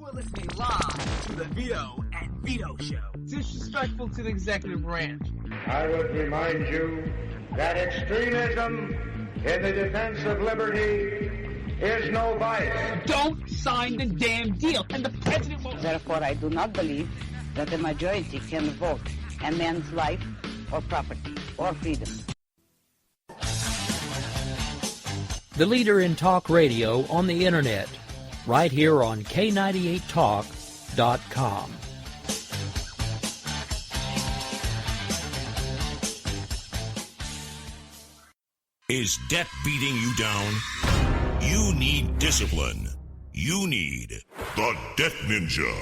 You are listening live to the Vito and Vito Show. Disrespectful to the executive branch. I would remind you that extremism in the defense of liberty is no vice. Don't sign the damn deal, and the president won't. Therefore, I do not believe that the majority can vote a man's life or property or freedom. The leader in talk radio on the internet, right here on K98Talk.com. Is debt beating you down? You need discipline. You need the Debt Ninja.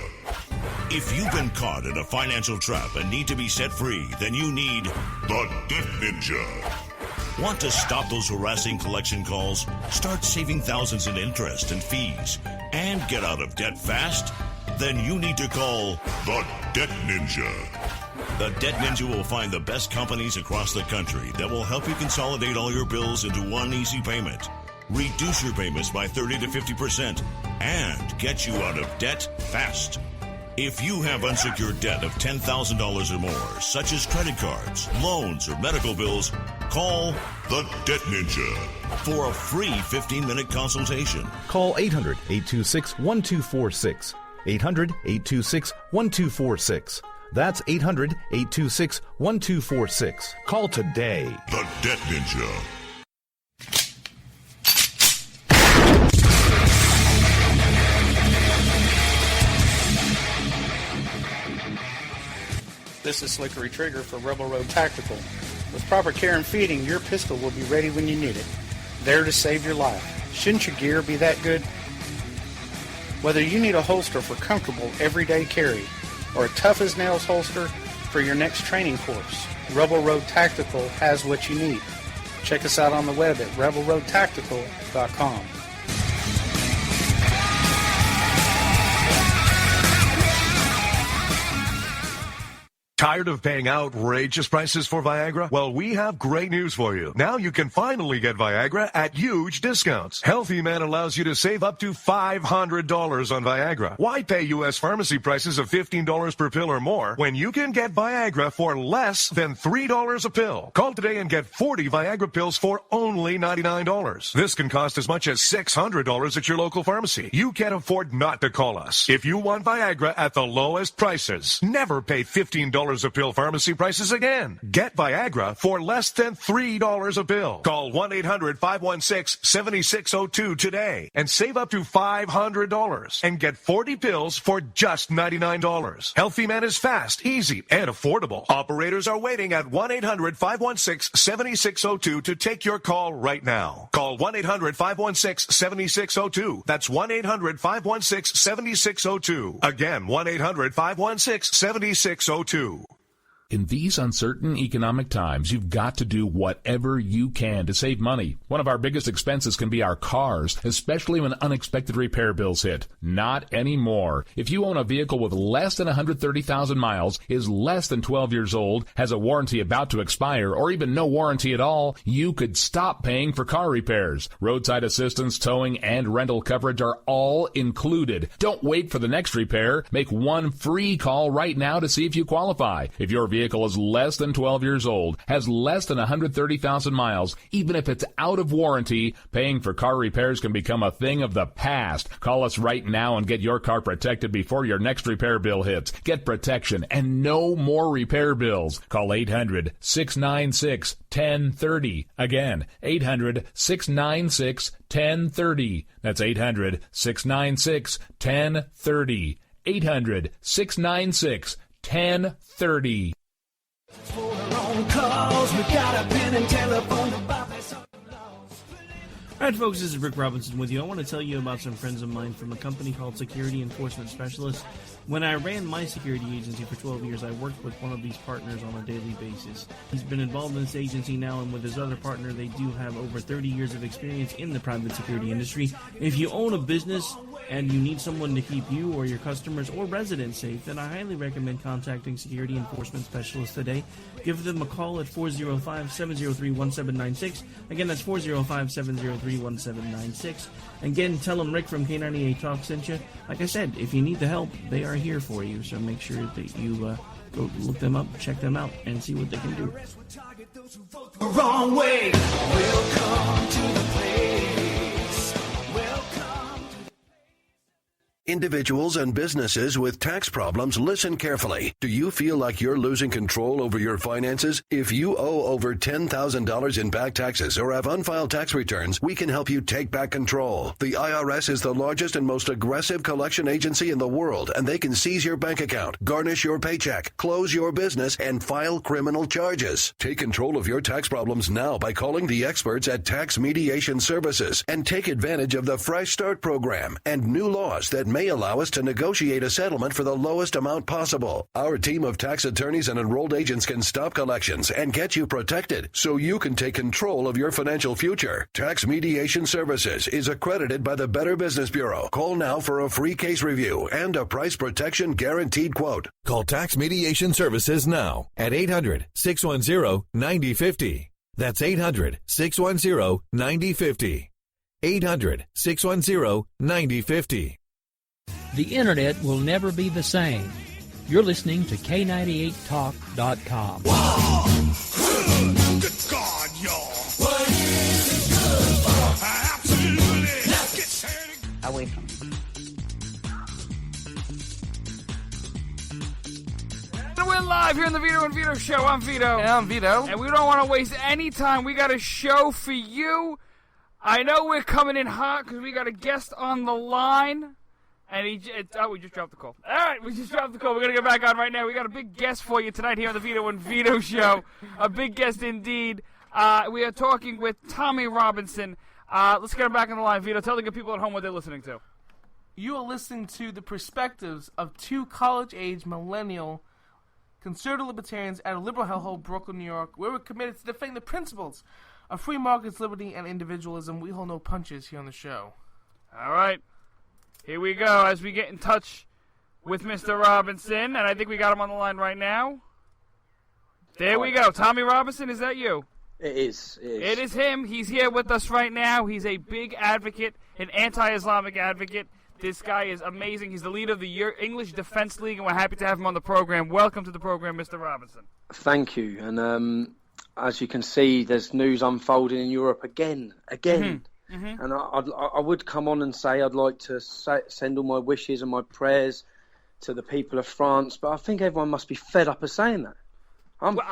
If you've been caught in a financial trap and need to be set free, then you need the Debt Ninja. Want to stop those harassing collection calls, start saving thousands in interest and fees, and get out of debt fast? Then you need to call the Debt Ninja. The Debt Ninja will find the best companies across the country that will help you consolidate all your bills into one easy payment, reduce your payments by 30 to 50%, and get you out of debt fast. If you have unsecured debt of $10,000 or more, such as credit cards, loans, or medical bills, call the Debt Ninja for a free 15-minute consultation. Call 800-826-1246. 800-826-1246. That's 800-826-1246. Call today. The Debt Ninja. This is Slickery Trigger for Rebel Road Tactical. With proper care and feeding, your pistol will be ready when you need it. There to save your life. Shouldn't your gear be that good? Whether you need a holster for comfortable everyday carry or a tough-as-nails holster for your next training course, Rebel Road Tactical has what you need. Check us out on the web at rebelroadtactical.com. Tired of paying outrageous prices for Viagra? Well, we have great news for you. Now you can finally get Viagra at huge discounts. Healthy Man allows you to save up to $500 on Viagra. Why pay U.S. pharmacy prices of $15 per pill or more when you can get Viagra for less than $3 a pill? Call today and get 40 Viagra pills for only $99. This can cost as much as $600 at your local pharmacy. You can't afford not to call us. If you want Viagra at the lowest prices, never pay $15 a pill pharmacy prices again. Get Viagra for less than $3 a pill. Call 1-800-516-7602 today and save up to $500 and get 40 pills for just $99. Healthy Man is fast, easy, and affordable. Operators are waiting at 1-800-516-7602 to take your call right now. Call 1-800-516-7602. That's 1-800-516-7602. Again, 1-800-516-7602. In these uncertain economic times, you've got to do whatever you can to save money. One of our biggest expenses can be our cars, especially when unexpected repair bills hit. Not anymore. If you own a vehicle with less than 130,000 miles, is less than 12 years old, has a warranty about to expire, or even no warranty at all, you could stop paying for car repairs. Roadside assistance, towing, and rental coverage are all included. Don't wait for the next repair. Make one free call right now to see if you qualify. If your vehicle is less than 12 years old, has less than 130,000 miles, even if it's out of warranty, paying for car repairs can become a thing of the past. Call us right now and get your car protected before your next repair bill hits. Get protection and no more repair bills. Call 800-696-1030. Again, 800-696-1030. That's 800-696-1030. 800-696-1030. Alright folks, this is Rick Robinson with you. I want to tell you about some friends of mine from a company called Security Enforcement Specialists. When I ran my security agency for 12 years, I worked with one of these partners on a daily basis. He's been involved in this agency now, and with his other partner, they do have over 30 years of experience in the private security industry. If you own a business and you need someone to keep you or your customers or residents safe, then I highly recommend contacting Security Enforcement Specialists today. Give them a call at 405-703-1796. Again, that's 405-703-1796. 617-317-96. Again, tell them Rick from K98 Talk sent you. Like I said, if you need the help, they are here for you. So make sure that you go look them up, check them out, and see what they can do. Wrong way. Welcome to the place. Individuals and businesses with tax problems, listen carefully. Do you feel like you're losing control over your finances? If you owe over $10,000 in back taxes or have unfiled tax returns, we can help you take back control. The IRS is the largest and most aggressive collection agency in the world, and they can seize your bank account, garnish your paycheck, close your business, and file criminal charges. Take control of your tax problems now by calling the experts at Tax Mediation Services and take advantage of the Fresh Start program and new laws that may allow us to negotiate a settlement for the lowest amount possible. Our team of tax attorneys and enrolled agents can stop collections and get you protected so you can take control of your financial future. Tax Mediation Services is accredited by the Better Business Bureau. Call now for a free case review and a price protection guaranteed quote. Call Tax Mediation Services now at 800-610-9050. That's 800-610-9050. 800-610-9050. The Internet will never be the same. You're listening to K98Talk.com. Good God, y'all. What is it good for? Absolutely. Let's get started. Away from And we're live here in the Vito and Vito Show. I'm Vito. And I'm Vito. And we don't want to waste any time. We got a show for you. I know we're coming in hot because we got a guest on the line. And we just dropped the call. All right, we just dropped the call. We're going to get back on right now. We got a big guest for you tonight here on the Vito and Vito Show. A big guest indeed. We are talking with Tommy Robinson. Let's get him back on the line. Vito, tell the good people at home what they're listening to. You are listening to the perspectives of two college-age millennial conservative libertarians at a liberal hellhole, Brooklyn, New York, where we're committed to defending the principles of free markets, liberty, and individualism. We hold no punches here on the show. All right. Here we go as we get in touch with Mr. Robinson, and I think we got him on the line right now. There we go. Tommy Robinson, is that you? It is. It is him. He's here with us right now. He's a big advocate, an anti-Islamic advocate. This guy is amazing. He's the leader of the English Defense League, and we're happy to have him on the program. Welcome to the program, Mr. Robinson. Thank you. And as you can see, there's news unfolding in Europe again. Mm-hmm. And I would come on and say I'd like to send all my wishes and my prayers to the people of France, but I think everyone must be fed up of saying that.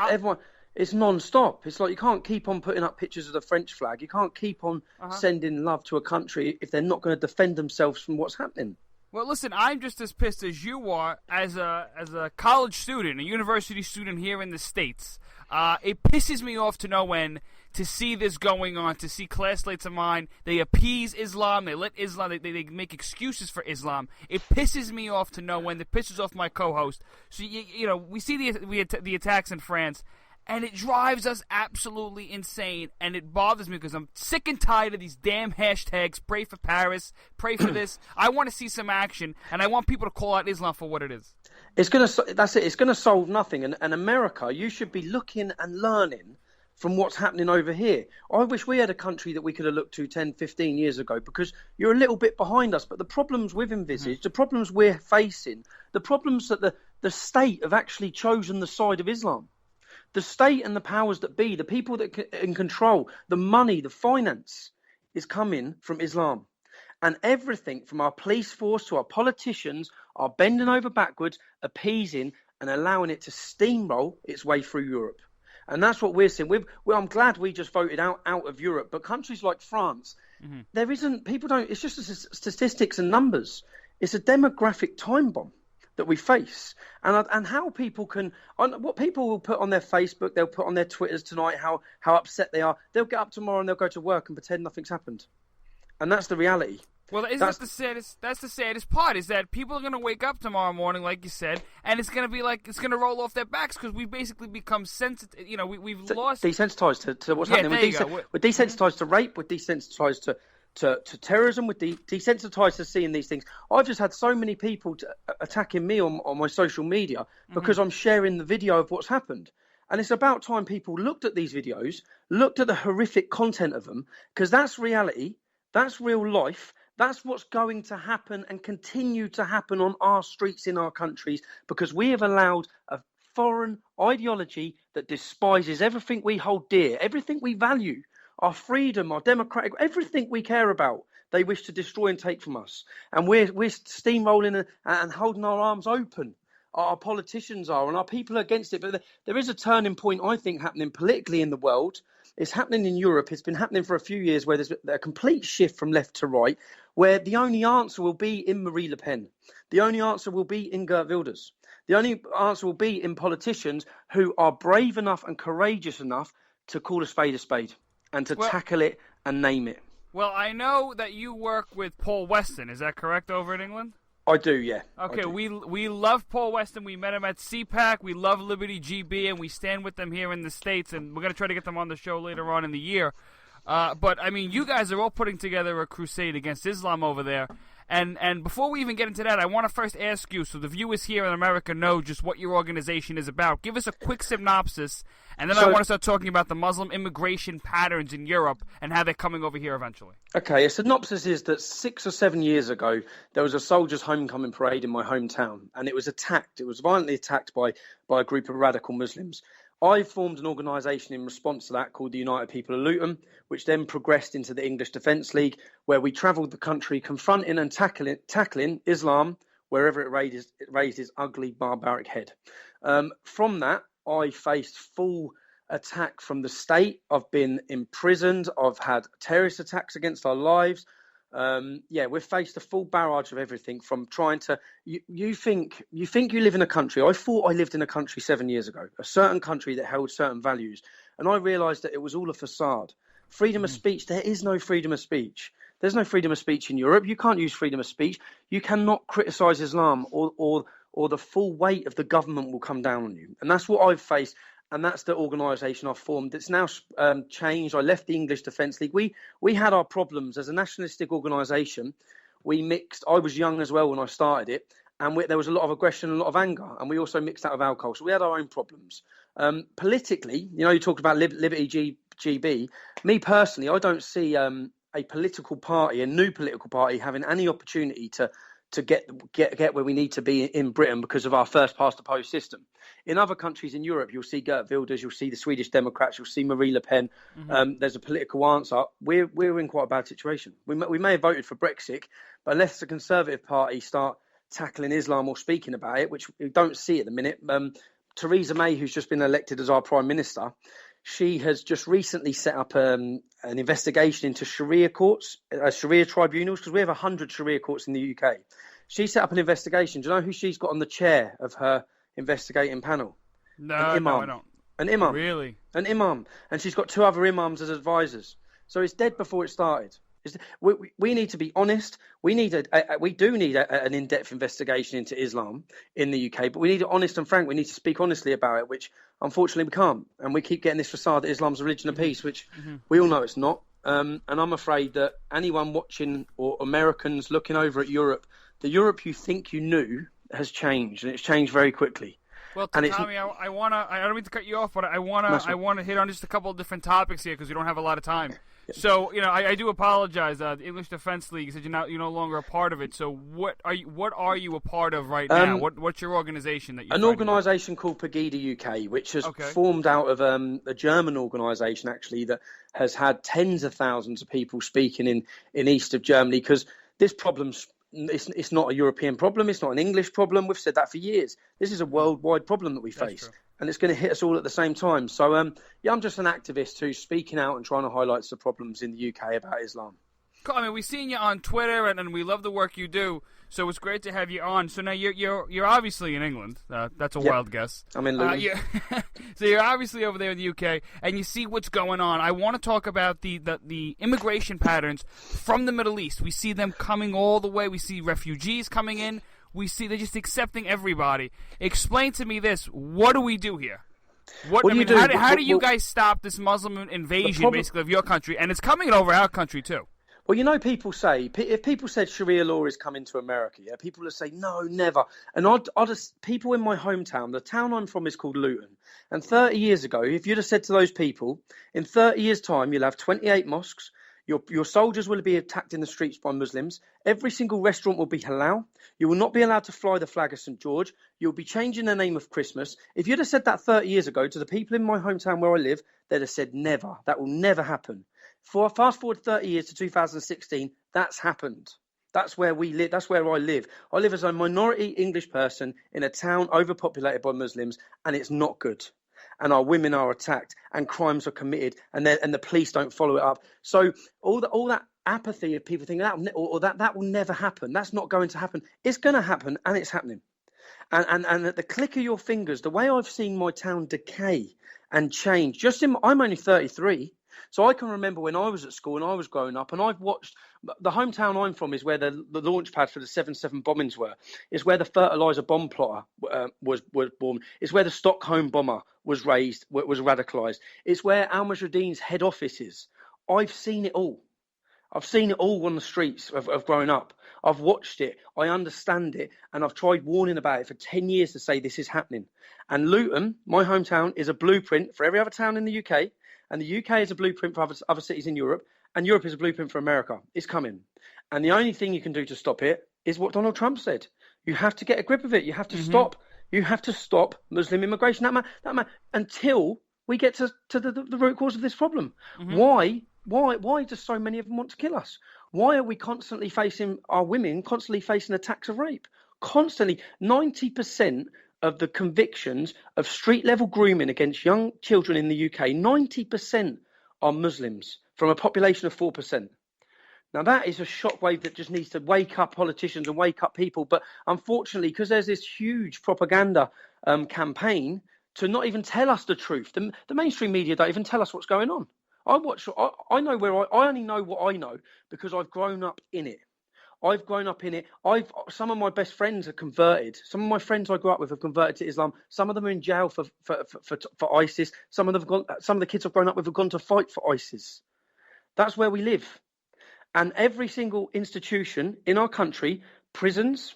Everyone, it's non-stop. It's like you can't keep on putting up pictures of the French flag. You can't keep on sending love to a country if they're not going to defend themselves from what's happening. Well, listen, I'm just as pissed as you are as a college student, a university student here in the States. It pisses me off to no end to see this going on, to see classmates of mine, they appease Islam, they let Islam, they make excuses for Islam. It pisses me off to no end. It pisses off my co-host. So, you know, we see the attacks in France, and it drives us absolutely insane, and it bothers me because I'm sick and tired of these damn hashtags, pray for Paris, pray for this. I want to see some action, and I want people to call out Islam for what it is. That's it. It's going to solve nothing. And America, you should be looking and learning from what's happening over here. I wish we had a country that we could have looked to 10, 15 years ago, because you're a little bit behind us. But the problems we've envisaged, the problems we're facing, the problems that the state have actually chosen the side of Islam. The state and the powers that be, the people that in control, the money, the finance is coming from Islam. And everything from our police force to our politicians are bending over backwards, appeasing and allowing it to steamroll its way through Europe. And that's what we're seeing. I'm glad we just voted out of Europe. But countries like France, there isn't, people don't, it's just statistics and numbers. It's a demographic time bomb that we face. And how people can, what people will put on their Facebook, they'll put on their Twitters tonight, how upset they are. They'll get up tomorrow and they'll go to work and pretend nothing's happened. And that's the reality. Well, that's the saddest part, is that people are going to wake up tomorrow morning, like you said, and it's going to be like, it's going to roll off their backs because we've basically become sensitive. You know, we've lost... Desensitized to what's happening. We're desensitized to rape, we're desensitized to terrorism, we're desensitized to seeing these things. I've just had so many people attacking me on my social media because I'm sharing the video of what's happened. And it's about time people looked at these videos, looked at the horrific content of them, because that's reality, that's real life, that's what's going to happen and continue to happen on our streets in our countries, because we have allowed a foreign ideology that despises everything we hold dear, everything we value, our freedom, our democratic, everything we care about. They wish to destroy and take from us. And we're steamrolling and holding our arms open. Our politicians are, and our people are against it. But there is a turning point, I think, happening politically in the world. It's happening in Europe. It's been happening for a few years, where there's a complete shift from left to right, where the only answer will be in Marie Le Pen. The only answer will be in Geert Wilders. The only answer will be in politicians who are brave enough and courageous enough to call a spade and to tackle it and name it. Well, I know that you work with Paul Weston. Is that correct over in England? I do, yeah. Okay, we love Paul Weston. We met him at CPAC. We love Liberty GB, and we stand with them here in the States, and we're going to try to get them on the show later on in the year. But, I mean, you guys are all putting together a crusade against Islam over there. And before we even get into that, I want to first ask you, so the viewers here in America know just what your organization is about. Give us a quick synopsis, and then I want to start talking about the Muslim immigration patterns in Europe and how they're coming over here eventually. Okay, a synopsis is that 6 or 7 years ago, there was a soldiers' homecoming parade in my hometown, and it was attacked. It was violently attacked by a group of radical Muslims. I formed an organisation in response to that called the United People of Luton, which then progressed into the English Defence League, where we travelled the country confronting and tackling Islam wherever it raised its ugly, barbaric head. From that, I faced full attack from the state. I've been imprisoned. I've had terrorist attacks against our lives. We've faced a full barrage of everything from trying to. You think you live in a country. I thought I lived in a country 7 years ago, a certain country that held certain values, and I realised that it was all a facade. Freedom of speech. There is no freedom of speech. There's no freedom of speech in Europe. You can't use freedom of speech. You cannot criticise Islam, or the full weight of the government will come down on you. And that's what I've faced. And that's the organisation I've formed. It's now changed. I left the English Defence League. We had our problems as a nationalistic organisation. We mixed. I was young as well when I started it, and there was a lot of aggression and a lot of anger. And we also mixed out of alcohol. So we had our own problems. Politically, you talked about Liberty GB. Me personally, I don't see a political party, a new political party, having any opportunity to get where we need to be in Britain because of our first past the post system. In other countries in Europe, you'll see Geert Wilders, you'll see the Swedish Democrats, you'll see Marie Le Pen. There's a political answer. We're in quite a bad situation. We may have voted for Brexit, but unless the Conservative Party start tackling Islam or speaking about it, which we don't see at the minute, Theresa May, who's just been elected as our Prime Minister, she has just recently set up an investigation into Sharia courts, Sharia tribunals, because we have 100 Sharia courts in the UK. She set up an investigation. Do you know who she's got on the chair of her investigating panel? No, I don't. An imam. Really? An imam. And she's got 2 other imams as advisors. So it's dead before it started. We need to be honest. We do need an in-depth investigation into Islam in the UK, but we need it honest and frank. We need to speak honestly about it, which unfortunately we can't. And we keep getting this facade that Islam's a religion of peace, which we all know it's not. And I'm afraid that anyone watching or Americans looking over at Europe, the Europe you think you knew has changed, and it's changed very quickly. Well, Tommy, I don't mean to cut you off, but I wanna hit on just a couple of different topics here because we don't have a lot of time. So, I do apologize. The English Defence League said you're no longer a part of it. So, what are you a part of right now? What's your organisation that you're an organisation called Pegida UK, which has formed out of a German organisation actually that has had tens of thousands of people speaking in east of Germany, because this problem's it's not a European problem. It's not an English problem. We've said that for years. This is a worldwide problem that we face. And it's going to hit us all at the same time. So, I'm just an activist who's speaking out and trying to highlight the problems in the UK about Islam. Cool. I mean, we've seen you on Twitter, and we love the work you do. So it's great to have you on. So now you're obviously in England. That's a wild guess. I'm in Luton. So you're obviously over there in the UK, and you see what's going on. I want to talk about the immigration patterns from the Middle East. We see them coming all the way. We see refugees coming in. We see they're just accepting everybody. Explain to me this. What do we do here? How do you guys stop this Muslim invasion, basically, of your country? And it's coming over our country, too. Well, you know, people say, if people said Sharia law is coming to America, yeah, people would say, no, never. And I'd just, people in my hometown, the town I'm from is called Luton. And 30 years ago, if you'd have said to those people, in 30 years' time, you'll have 28 mosques, your soldiers will be attacked in the streets by Muslims, every single restaurant will be halal, you will not be allowed to fly the flag of St. George, you'll be changing the name of Christmas. If you'd have said that 30 years ago to the people in my hometown where I live, they'd have said, never, that will never happen. Fast forward 30 years to 2016, that's happened. That's where we live. That's where I live. I live as a minority English person in a town overpopulated by Muslims, and it's not good. And our women are attacked, and crimes are committed, and the police don't follow it up. So all that apathy of people thinking that will never happen. That's not going to happen. It's going to happen, and it's happening. And at the click of your fingers, the way I've seen my town decay and change. I'm only 33. So I can remember when I was at school and I was growing up, and I've watched the hometown I'm from is where the launch pad for the 7/7 bombings were. It's where the fertilizer bomb plotter was born. It's where the Stockholm bomber was raised, was radicalized. It's where Al Mujahideen's head office is. I've seen it all. I've seen it all on the streets of growing up. I've watched it. I understand it. And I've tried warning about it for 10 years to say this is happening. And Luton, my hometown, is a blueprint for every other town in the UK. And the UK is a blueprint for other cities in Europe. And Europe is a blueprint for America. It's coming. And the only thing you can do to stop it is what Donald Trump said. You have to get a grip of it. You have to stop. You have to stop Muslim immigration. Until we get to the root cause of this problem. Why do so many of them want to kill us? Why are we constantly facing our women, constantly facing attacks of rape? Constantly. 90% of the convictions of street-level grooming against young children in the UK, 90% are Muslims from a population of 4%. Now, that is a shockwave that just needs to wake up politicians and wake up people. But unfortunately, because there's this huge propaganda campaign to not even tell us the truth, the mainstream media don't even tell us what's going on. I know I only know what I know because I've grown up in it. I've grown up in it. Some of my best friends are converted. Some of my friends I grew up with have converted to Islam. Some of them are in jail for ISIS. Some of the kids I've grown up with have gone to fight for ISIS. That's where we live. And every single institution in our country, prisons,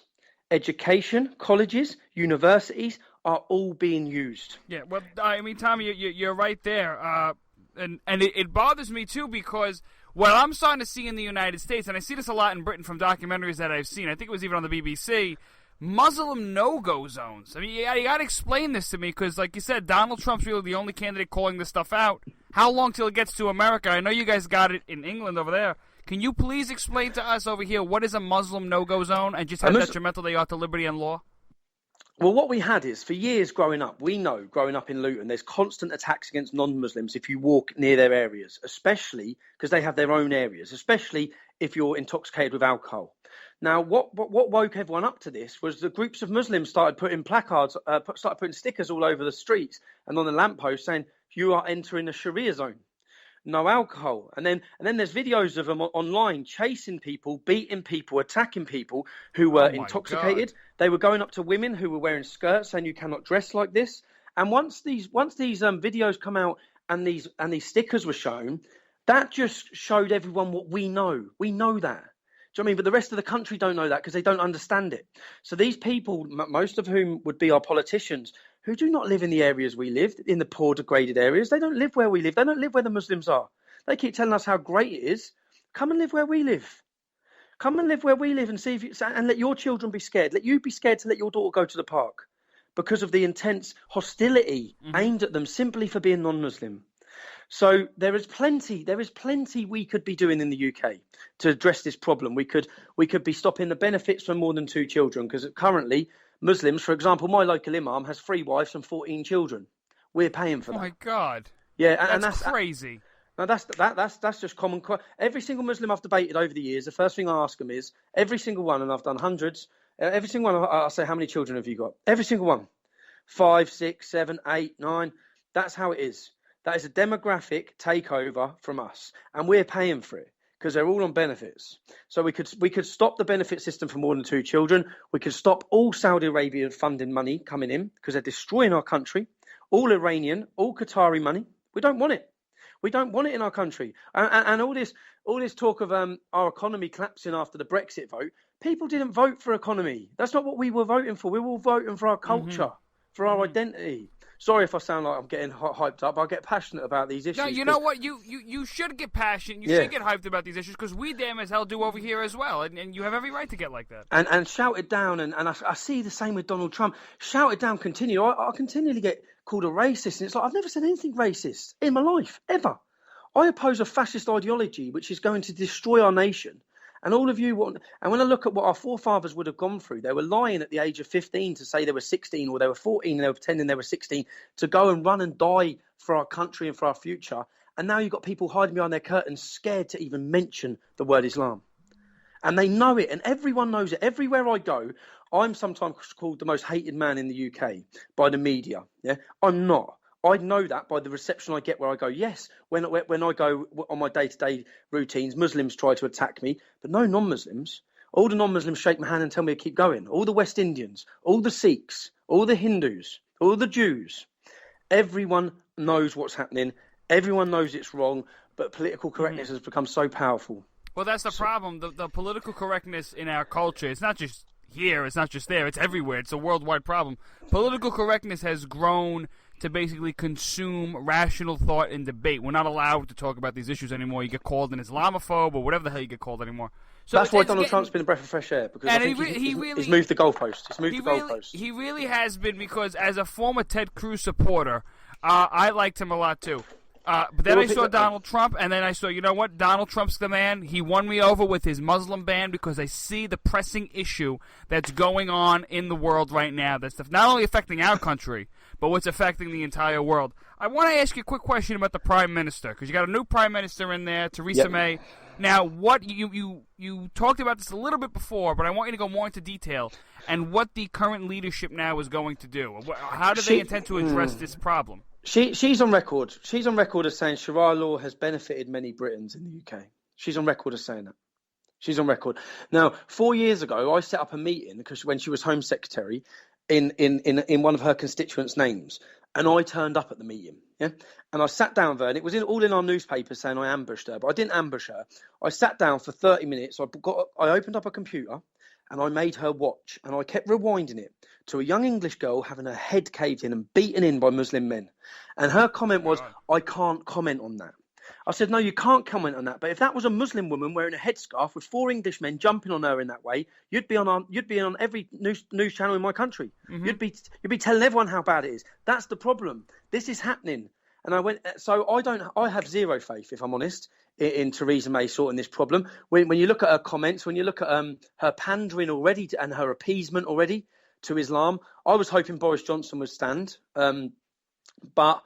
education, colleges, universities, are all being used. Yeah, well, I mean, Tommy, you're right there. And it bothers me, too, because what I'm starting to see in the United States, and I see this a lot in Britain from documentaries that I've seen, I think it was even on the BBC, Muslim no-go zones. I mean, you got to explain this to me because, like you said, Donald Trump's really the only candidate calling this stuff out. How long till it gets to America? I know you guys got it in England over there. Can you please explain to us over here what is a Muslim no-go zone and just how detrimental they are to liberty and law? Well, what we had is, for years growing up, growing up in Luton, there's constant attacks against non-Muslims if you walk near their areas, especially because they have their own areas, especially if you're intoxicated with alcohol. Now, what woke everyone up to this was the groups of Muslims started putting placards, started putting stickers all over the streets and on the lampposts saying, you are entering a Sharia zone. No alcohol. And then there's videos of them online chasing people, beating people, attacking people who were intoxicated. God. They were going up to women who were wearing skirts saying you cannot dress like this. And once these videos come out and these stickers were shown, that just showed everyone what we know. We know that. Do you know what I mean? But the rest of the country don't know that because they don't understand it. So these people, most of whom would be our politicians, who do not live in the areas we live, in the poor, degraded areas. They don't live where we live. They don't live where the Muslims are. They keep telling us how great it is. Come and live where we live. Come and live where we live and see and let your children be scared. Let you be scared to let your daughter go to the park because of the intense hostility aimed at them simply for being non-Muslim. So there is plenty we could be doing in the UK to address this problem. We could be stopping the benefits for more than 2 children because currently Muslims, for example, my local imam has 3 wives and 14 children. We're paying for that. Oh my God! Yeah, and that's crazy. Now that's just common. Every single Muslim I've debated over the years, the first thing I ask them is every single one, and I've done hundreds. Every single one, I say, how many children have you got? Every single one, 5, 6, 7, 8, 9. That's how it is. That is a demographic takeover from us, and we're paying for it because they're all on benefits. So we could stop the benefit system for more than 2 children. We could stop all Saudi Arabia funding money coming in because they're destroying our country. All Iranian, all Qatari money. We don't want it. We don't want it in our country. And all this talk of our economy collapsing after the Brexit vote, people didn't vote for economy. That's not what we were voting for. We were all voting for our culture, for our identity. Sorry if I sound like I'm getting hyped up. I get passionate about these issues. No, you know what? You should get passionate. You should get hyped about these issues because we damn as hell do over here as well. And you have every right to get like that. And shout it down. And I see the same with Donald Trump. Shout it down, continue. I continually get called a racist. And it's like, I've never said anything racist in my life, ever. I oppose a fascist ideology which is going to destroy our nation. And all of you want, and when I look at what our forefathers would have gone through, they were lying at the age of 15 to say they were 16, or they were 14 and they were pretending they were 16 to go and run and die for our country and for our future. And now you've got people hiding behind their curtains, scared to even mention the word Islam. And they know it, and everyone knows it. Everywhere I go, I'm sometimes called the most hated man in the UK by the media. Yeah, I'm not. I know that by the reception I get where I go. Yes, when I go on my day-to-day routines, Muslims try to attack me, but no non-Muslims. All the non-Muslims shake my hand and tell me to keep going. All the West Indians, all the Sikhs, all the Hindus, all the Jews. Everyone knows what's happening. Everyone knows it's wrong, but political correctness has become so powerful. Well, that's the problem. The political correctness in our culture, it's not just here, it's not just there, it's everywhere. It's a worldwide problem. Political correctness has grown to basically consume rational thought and debate. We're not allowed to talk about these issues anymore. You get called an Islamophobe or whatever the hell you get called anymore. So that's why Donald Trump's been a breath of fresh air, because I think he's moved the goalpost. He really has been, because as a former Ted Cruz supporter, I liked him a lot too. But then I saw Donald Trump, and then I saw, you know what? Donald Trump's the man. He won me over with his Muslim ban because I see the pressing issue that's going on in the world right now. That's not only affecting our country, but what's affecting the entire world. I want to ask you a quick question about the Prime Minister, because you got a new Prime Minister in there, Theresa May. Now, what you talked about this a little bit before, but I want you to go more into detail, and what the current leadership now is going to do. How do they intend to address this problem? She's on record. She's on record as saying Sharia law has benefited many Britons in the UK. She's on record as saying that. She's on record. Now, 4 years ago, I set up a meeting because when she was Home Secretary in one of her constituents' names, and I turned up at the meeting. Yeah, and I sat down there, and it was all in our newspaper saying I ambushed her, but I didn't ambush her. I sat down for 30 minutes. I opened up a computer, and I made her watch, and I kept rewinding it to a young English girl having her head caved in and beaten in by Muslim men. And her comment was, I can't comment on that. I said, no, you can't comment on that. But if that was a Muslim woman wearing a headscarf with 4 English men jumping on her in that way, you'd be on every news channel in my country. Mm-hmm. You'd be telling everyone how bad it is. That's the problem. This is happening. And I have zero faith, if I'm honest, in Theresa May sorting this problem. When you look at her comments, when you look at her pandering already and her appeasement already to Islam, I was hoping Boris Johnson would stand. But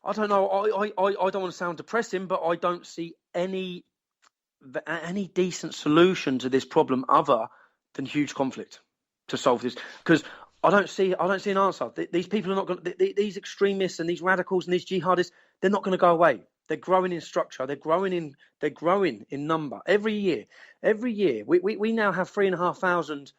I don't know. I don't want to sound depressing, but I don't see any decent solution to this problem other than huge conflict to solve this. Because I don't see an answer. These people are not going. These extremists and these radicals and these jihadists, they're not going to go away. They're growing in structure. They're growing in number every year. Every year, we now have 3,500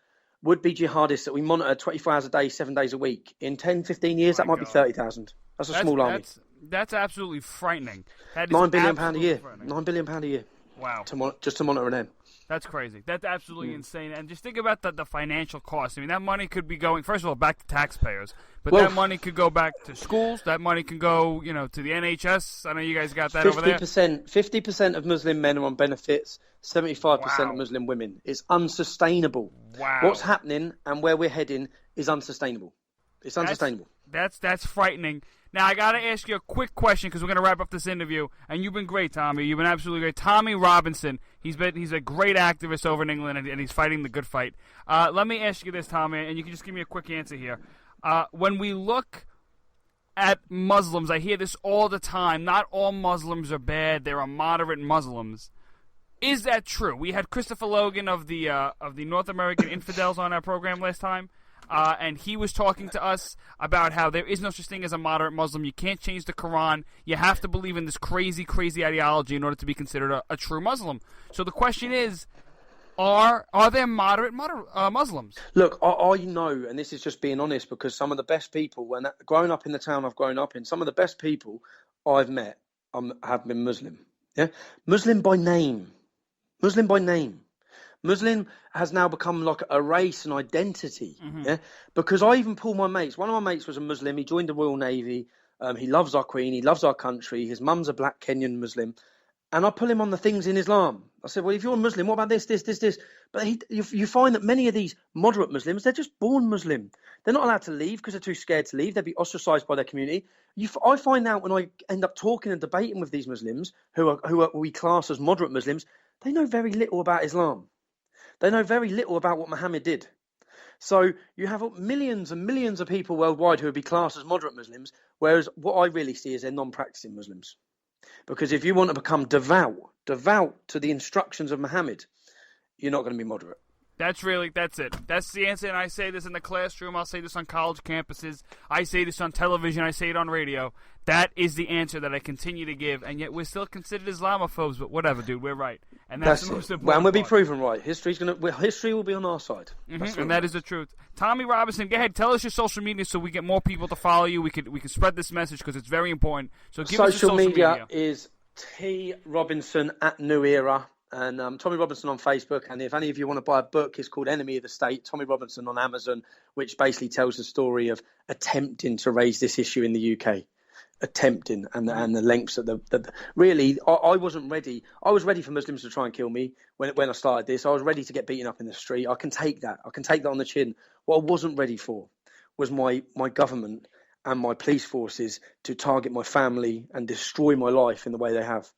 would-be jihadists that we monitor 24 hours a day, 7 days a week. In 10, 15 years, that might be 30,000. That's a small army. That's absolutely frightening. That is £9 billion a year. £9 billion a year. Wow. Just to monitor them. That's crazy. That's absolutely insane. And just think about the financial cost. I mean, that money could be going, first of all, back to taxpayers. But that money could go back to schools. That money can go, to the NHS. I know you guys got that over there. 50% of Muslim men are on benefits. 75% of Muslim women. It's unsustainable. Wow. What's happening and where we're heading is unsustainable. It's unsustainable. That's frightening. Now, I got to ask you a quick question because we're going to wrap up this interview. And you've been great, Tommy. You've been absolutely great. Tommy Robinson, he's a great activist over in England, and he's fighting the good fight. Let me ask you this, Tommy, and you can just give me a quick answer here. When we look at Muslims, I hear this all the time. Not all Muslims are bad. There are moderate Muslims. Is that true? We had Christopher Logan of the North American Infidels on our program last time. And he was talking to us about how there is no such thing as a moderate Muslim. You can't change the Quran. You have to believe in this crazy, crazy ideology in order to be considered a true Muslim. So the question is, are there moderate Muslims? Look, I know, and this is just being honest, because some of the best people, growing up in the town I've grown up in, some of the best people I've met have been Muslim. Yeah, Muslim by name. Muslim by name. Muslim has now become like a race and identity. Yeah, because I even pull my mates. One of my mates was a Muslim. He joined the Royal Navy. He loves our Queen. He loves our country. His mum's a black Kenyan Muslim. And I pull him on the things in Islam. I said, well, if you're a Muslim, what about this? But you find that many of these moderate Muslims, they're just born Muslim. They're not allowed to leave because they're too scared to leave. They'd be ostracized by their community. I find out when I end up talking and debating with these Muslims, who we class as moderate Muslims, they know very little about Islam. They know very little about what Muhammad did. So you have millions and millions of people worldwide who would be classed as moderate Muslims, whereas what I really see is they're non-practicing Muslims. Because if you want to become devout to the instructions of Muhammad, you're not going to be moderate. That's it. That's the answer, and I say this in the classroom. I'll say this on college campuses. I say this on television. I say it on radio. That is the answer that I continue to give, and yet we're still considered Islamophobes, but whatever, dude, we're right. And that's the most important Well, and we'll be part. proven right. History will be on our side. And that is the truth. Tommy Robinson, go ahead. Tell us your social media so we get more people to follow you. We can spread this message because it's very important. So give us your social media. Is T Robinson at New Era. And Tommy Robinson on Facebook, and if any of you want to buy a book, it's called Enemy of the State, Tommy Robinson on Amazon, which basically tells the story of attempting to raise this issue in the UK. Attempting, and the lengths that really, I wasn't ready. I was ready for Muslims to try and kill me when I started this. I was ready to get beaten up in the street. I can take that. I can take that on the chin. What I wasn't ready for was my government and my police forces to target my family and destroy my life in the way they have.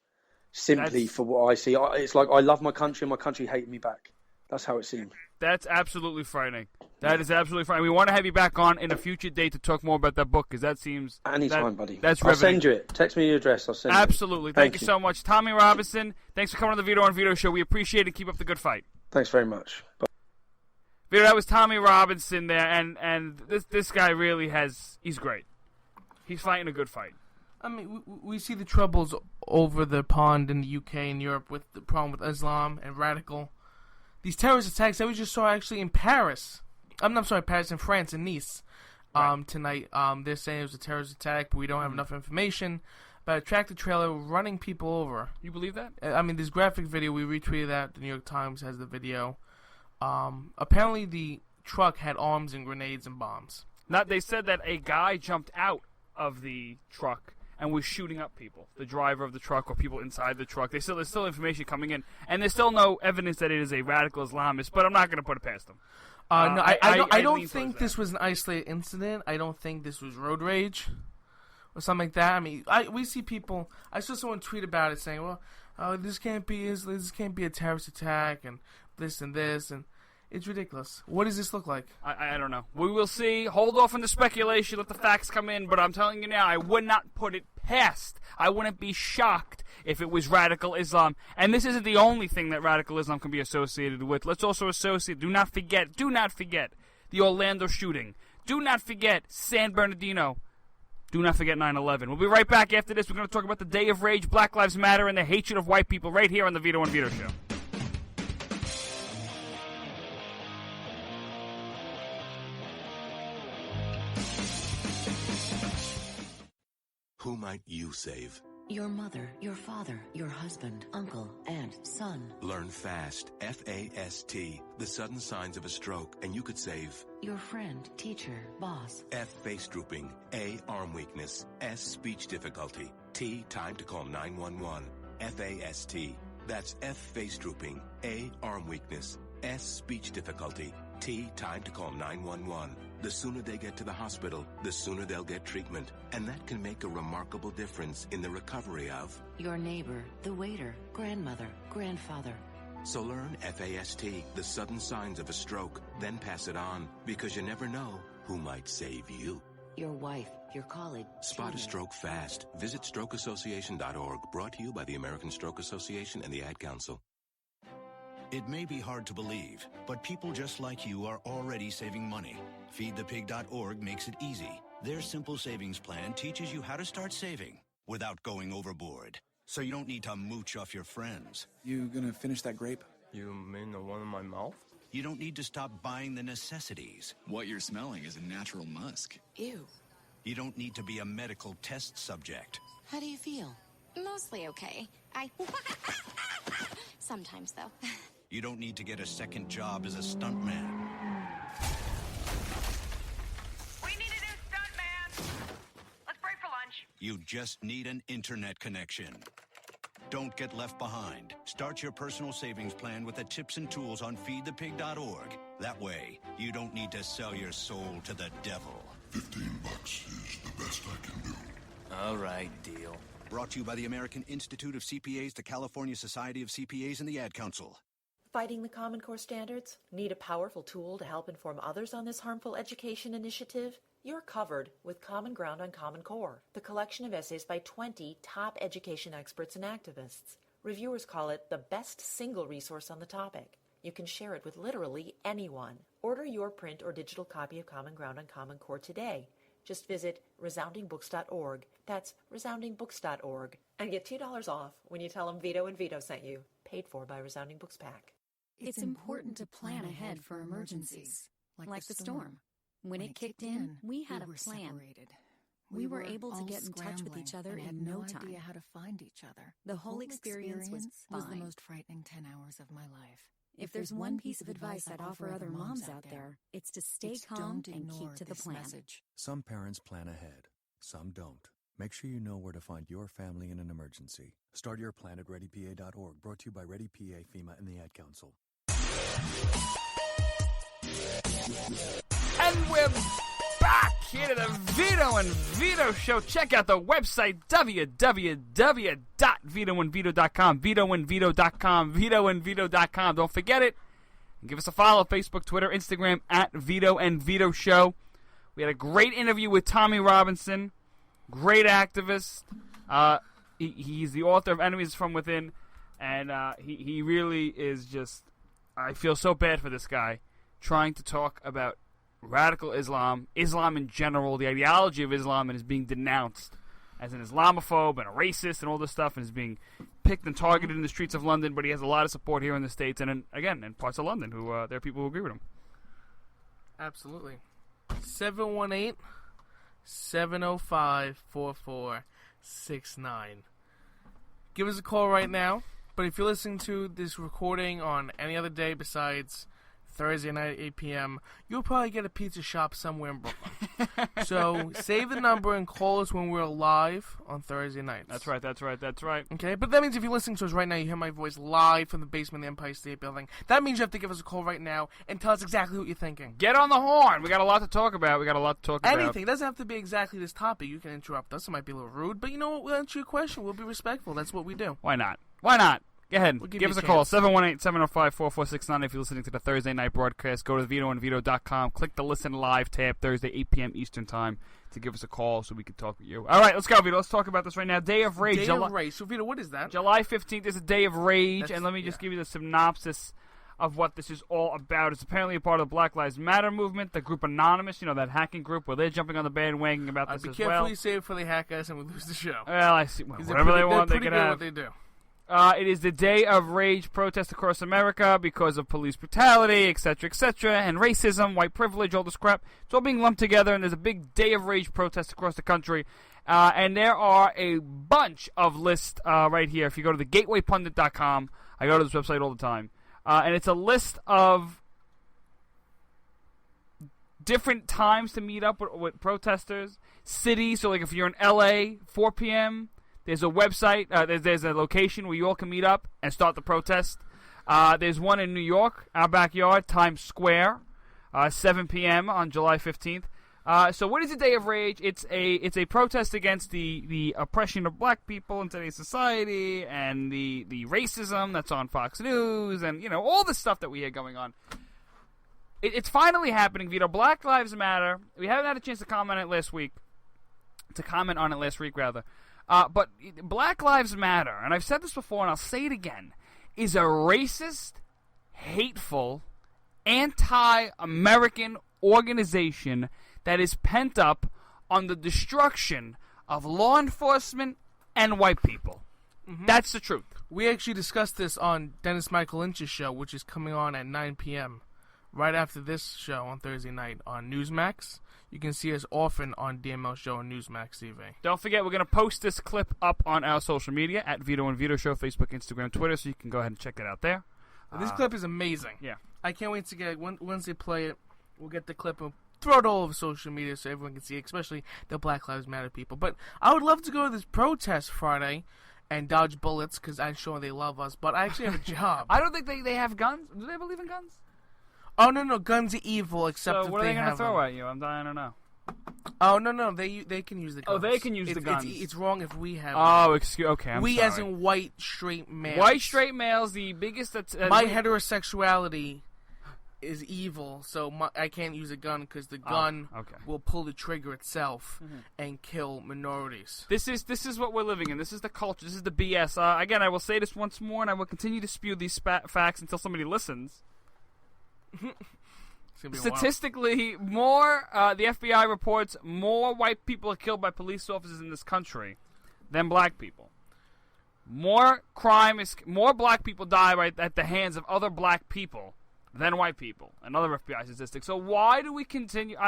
Simply for what I see. It's like I love my country and my country hated me back. That's how it seemed. That's absolutely frightening. That is absolutely frightening. We want to have you back on in a future date to talk more about that book because that seems... Anytime, buddy. That's I'll riveting. send you it. Text me your address. I'll send Absolutely. you it. Thank you so much. Tommy Robinson, thanks for coming on the Vito on Vito show. We appreciate it. Keep up the good fight. Thanks very much. Bye. Vito, that was Tommy Robinson there, and this guy really he's great. He's fighting a good fight. I mean, we see the troubles over the pond in the UK and Europe with the problem with Islam and radical. These terrorist attacks that we just saw actually in Paris. I'm sorry, Paris and France in Nice tonight. They're saying it was a terrorist attack, but we don't have enough information. But a tractor trailer running people over. You believe that? I mean, this graphic video, we retweeted that. The New York Times has the video. Apparently the truck had arms and grenades and bombs. Now, they said that a guy jumped out of the truck and was shooting up people, the driver of the truck or people inside the truck. There's still information coming in, and there's still no evidence that it is a radical Islamist, but I'm not going to put it past them. No, I don't think this was an isolated incident. I don't think this was road rage or something like that. I mean, we see people. I saw someone tweet about it saying, "Well, this can't be a terrorist attack and this and this," and it's ridiculous. What does this look like? I don't know. We will see. Hold off on the speculation. Let the facts come in. But I'm telling you now, I would not put it past. I wouldn't be shocked if it was radical Islam. And this isn't the only thing that radical Islam can be associated with. Let's also associate. Do not forget the Orlando shooting. Do not forget San Bernardino. Do not forget 9/11. We'll be right back after this. We're going to talk about the Day of Rage, Black Lives Matter, and the hatred of white people right here on the Vito and Vito Show. Who might you save? Your mother, your father, your husband, uncle, aunt, son. Learn FAST, F-A-S-T, the sudden signs of a stroke, and you could save. Your friend, teacher, boss. F, face drooping. A, arm weakness. S, speech difficulty. T, time to call 911. F-A-S-T. That's F, face drooping. A, arm weakness. S, speech difficulty. T, time to call 911. The sooner they get to the hospital, the sooner they'll get treatment. And that can make a remarkable difference in the recovery of your neighbor, the waiter, grandmother, grandfather. So learn FAST, the sudden signs of a stroke, then pass it on, because you never know who might save you. Your wife, your colleague. Spot a stroke fast. Visit strokeassociation.org, brought to you by the American Stroke Association and the Ad Council. It may be hard to believe, but people just like you are already saving money. FeedThePig.org makes it easy. Their simple savings plan teaches you how to start saving without going overboard. So you don't need to mooch off your friends. You gonna finish that grape? You mean the one in my mouth? You don't need to stop buying the necessities. What you're smelling is a natural musk. Ew. You don't need to be a medical test subject. How do you feel? Mostly okay. Sometimes, though. You don't need to get a second job as a stuntman. We need a new stuntman. Let's break for lunch. You just need an internet connection. Don't get left behind. Start your personal savings plan with the tips and tools on feedthepig.org. That way, you don't need to sell your soul to the devil. $15 is the best I can do. All right, deal. Brought to you by the American Institute of CPAs, the California Society of CPAs, and the Ad Council. Fighting the Common Core standards? Need a powerful tool to help inform others on this harmful education initiative? You're covered with Common Ground on Common Core, the collection of essays by 20 top education experts and activists. Reviewers call it the best single resource on the topic. You can share it with literally anyone. Order your print or digital copy of Common Ground on Common Core today. Just visit resoundingbooks.org. That's resoundingbooks.org. And get $2 off when you tell them Vito and Vito sent you. Paid for by Resounding Books Pack. It's important to plan ahead for emergencies, like the storm. When it kicked in, we had a plan. We were able to get in touch with each other in no time. Idea how to find each other. The whole experience was fine. the most frightening 10 hours of my life. If there's one piece of advice I'd offer other moms out there, it's to stay calm and keep to the plan. Some parents plan ahead, some don't. Make sure you know where to find your family in an emergency. Start your plan at ReadyPA.org, brought to you by ReadyPA, FEMA, and the Ad Council. And we're back here to the Vito and Vito Show. Check out the website, www.vitoandvito.com, vitoandvito.com, vitoandvito.com. Don't forget it. And give us a follow, Facebook, Twitter, Instagram, at Vito and Vito Show. We had a great interview with Tommy Robinson, great activist. He's the author of Enemies from Within, and he really is just, I feel so bad for this guy, trying to talk about radical Islam, Islam in general, the ideology of Islam, and is being denounced as an Islamophobe and a racist and all this stuff, and is being picked and targeted in the streets of London, but he has a lot of support here in the States and, again, in parts of London, who there are people who agree with him. Absolutely. 718-705-4469. Give us a call right now, but if you're listening to this recording on any other day besides Thursday night at 8 p.m., you'll probably get a pizza shop somewhere in Brooklyn. So save the number and call us when we're live on Thursday nights. That's right. Okay, but that means if you're listening to us right now, you hear my voice live from the basement of the Empire State Building. That means you have to give us a call right now and tell us exactly what you're thinking. Get on the horn. We got a lot to talk about. Anything. It doesn't have to be exactly this topic. You can interrupt us. It might be a little rude, but you know what? We'll answer your question. We'll be respectful. That's what we do. Why not? Go ahead. Give us a call, 718-705-4469. If you're listening to the Thursday night broadcast, go to vitoandvito.com. Click the Listen Live tab, Thursday, 8 p.m. Eastern Time, to give us a call so we can talk with you. All right, let's go, Vito. Let's talk about this right now. Day of Rage. Day of Rage. So, Vito, what is that? July 15th is a Day of Rage, and let me just give you the synopsis of what this is all about. It's apparently a part of the Black Lives Matter movement, the group Anonymous, that hacking group where they're jumping on the bandwagon about this as well. Be careful you say it before they hack us and we lose the show. Well, I see. Whatever they want, they can have. What they do. It is the Day of Rage protest across America because of police brutality, etc., and racism, white privilege, all this crap. It's all being lumped together, and there's a big Day of Rage protest across the country. And there are a bunch of lists right here. If you go to thegatewaypundit.com, I go to this website all the time, and it's a list of different times to meet up with protesters, cities. So, like, if you're in L.A., 4 p.m., there's a website, there's a location where you all can meet up and start the protest. There's one in New York, our backyard, Times Square, 7 p.m. on July 15th. So what is the Day of Rage? It's a protest against the oppression of black people in today's society and the racism that's on Fox News and, all the stuff that we hear going on. It's finally happening, Vito. Black Lives Matter. We haven't had a chance to comment on it last week. But Black Lives Matter, and I've said this before and I'll say it again, is a racist, hateful, anti-American organization that is pent up on the destruction of law enforcement and white people. Mm-hmm. That's the truth. We actually discussed this on Dennis Michael Lynch's show, which is coming on at 9 p.m. right after this show on Thursday night on Newsmax. You can see us often on DML Show on Newsmax TV. Don't forget, we're going to post this clip up on our social media at Vito and Vito Show, Facebook, Instagram, Twitter, so you can go ahead and check it out there. This clip is amazing. Yeah. I can't wait to get it. Once they play it, we'll get the clip and throw it all over social media so everyone can see it, especially the Black Lives Matter people. But I would love to go to this protest Friday and dodge bullets because I'm sure they love us, but I actually have a job. I don't think they have guns. Do they believe in guns? Oh, no, guns are evil, except So what are they going to throw at you? I'm dying to know. Oh, no, they can use the guns. Oh, they can use the guns. It's wrong if we have Oh, okay, I'm we sorry. as in white, straight males. White, straight males, the biggest... My heterosexuality is evil, so I can't use a gun because the gun will pull the trigger itself and kill minorities. This is what we're living in. This is the culture. This is the BS. Again, I will say this once more, and I will continue to spew these facts until somebody listens. Statistically, the FBI reports more white people are killed by police officers in this country than black people. More black people die at the hands of other black people than white people, and other FBI statistics. So why do we continue?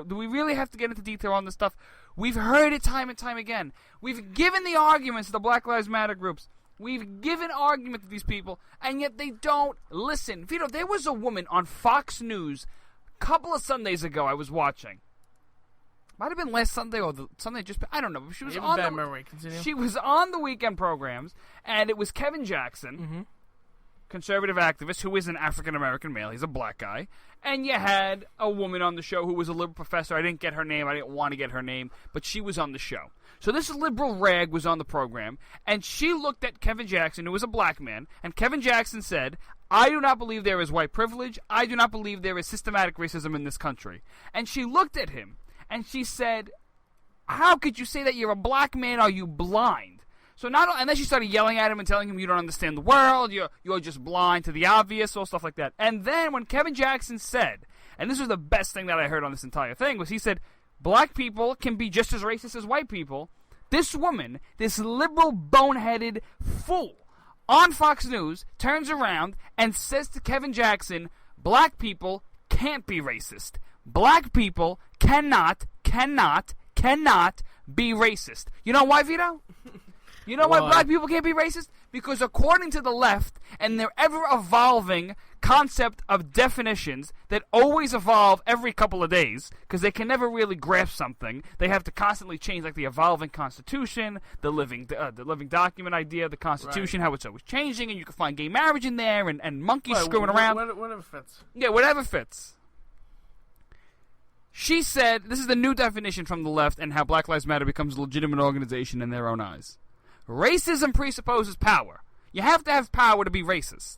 Do we really have to get into detail on this stuff? We've heard it time and time again. We've given the arguments to the Black Lives Matter groups. We've given argument to these people, and yet they don't listen. Vito, there was a woman on Fox News a couple of Sundays ago I was watching. Might have been last Sunday or the Sunday just... I don't know. She was on bad memory. Continue. She was on the weekend programs, and it was Kevin Jackson, conservative activist, who is an African-American male. He's a black guy. And you had a woman on the show who was a liberal professor. I didn't get her name. I didn't want to get her name. But she was on the show. So this liberal rag was on the program, and she looked at Kevin Jackson, who was a black man, and Kevin Jackson said, I do not believe there is white privilege. I do not believe there is systematic racism in this country. And she looked at him, and she said, how could you say that? You're a black man? Are you blind? So and then she started yelling at him and telling him, you don't understand the world, you're just blind to the obvious, all stuff like that. And then when Kevin Jackson said, and this was the best thing that I heard on this entire thing, was he said, black people can be just as racist as white people. This woman, this liberal boneheaded fool on Fox News, turns around and says to Kevin Jackson, black people can't be racist. Black people cannot be racist. You know why, Vito? You know why black people can't be racist? Because according to the left and their ever-evolving concept of definitions that always evolve every couple of days, because they can never really grasp something, they have to constantly change, like the evolving Constitution, the living document idea, the Constitution, how it's always changing, and you can find gay marriage in there, and monkeys screwing around. Whatever fits. Yeah, whatever fits. She said, this is the new definition from the left and how Black Lives Matter becomes a legitimate organization in their own eyes. Racism presupposes power. You have to have power to be racist.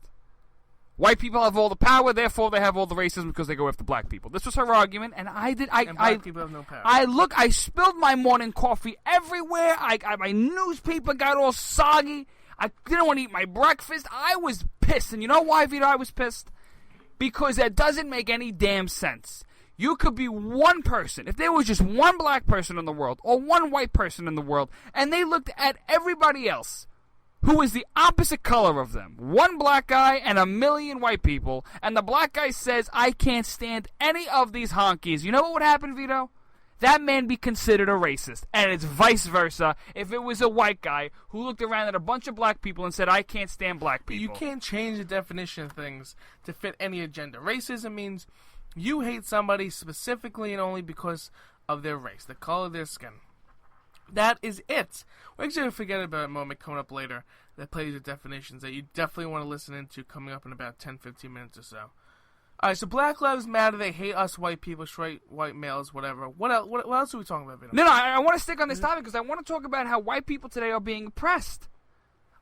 White people have all the power, therefore they have all the racism because they go after black people. This was her argument, and black people have no power. I spilled my morning coffee everywhere. My newspaper got all soggy. I didn't want to eat my breakfast. I was pissed, and you know why, Vito, I was pissed? Because that doesn't make any damn sense. You could be one person, if there was just one black person in the world, or one white person in the world, and they looked at everybody else, who is the opposite color of them, one black guy and a million white people, and the black guy says, I can't stand any of these honkies. You know what would happen, Vito? That man be considered a racist. And it's vice versa if it was a white guy who looked around at a bunch of black people and said, I can't stand black people. You can't change the definition of things to fit any agenda. Racism means you hate somebody specifically and only because of their race, the color of their skin. That is it. We're actually going to forget about a moment coming up later that plays with definitions that you definitely want to listen into coming up in about 10-15 minutes or so. Alright, so Black Lives Matter, they hate us white people, straight white males, whatever. What else are we talking about, Vito? No, I want to stick on this topic because I want to talk about how white people today are being oppressed.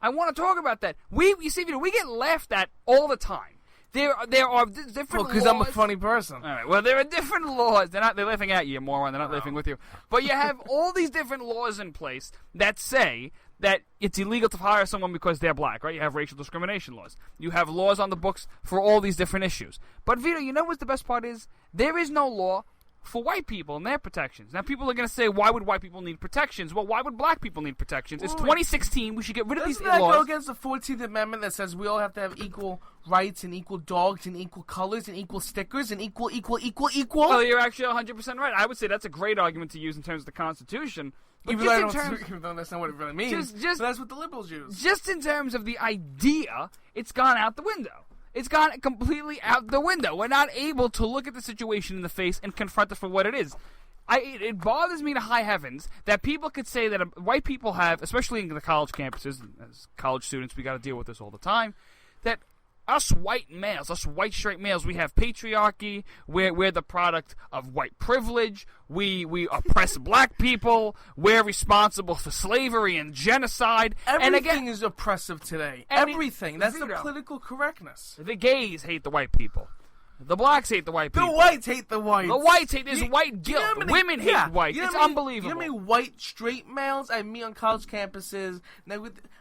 I want to talk about that. You see, Vito, we get laughed at all the time. There are different laws. Because I'm a funny person. All right. Well, there are different laws. They're laughing at you, moron. They're not laughing with you. But you have all these different laws in place that say that it's illegal to hire someone because they're black, right? You have racial discrimination laws. You have laws on the books for all these different issues. But, Vito, you know what the best part is? There is no law for white people and their protections. Now, people are going to say, why would white people need protections? Well, why would black people need protections? It's 2016. We should get rid of these laws. Doesn't that go against the 14th Amendment that says we all have to have equal rights and equal dogs and equal colors and equal stickers and equal? Well, you're actually 100% right. I would say that's a great argument to use in terms of the Constitution. But even though that's not what it really means. But that's what the liberals use. Just in terms of the idea, it's gone out the window. It's gone completely out the window. We're not able to look at the situation in the face and confront it for what it is. It bothers me to high heavens that people could say that white people have, especially in the college campuses, as college students, we got to deal with this all the time, that us white males, us white straight males, we have patriarchy, we're the product of white privilege, we oppress black people, we're responsible for slavery and genocide. Everything is oppressive today. Everything. That's the political correctness. The gays hate the white people. The blacks hate the white people. The whites hate the whites. The whites hate this white guilt. Women hate whites. It's unbelievable. You know how many white straight males I meet on college campuses?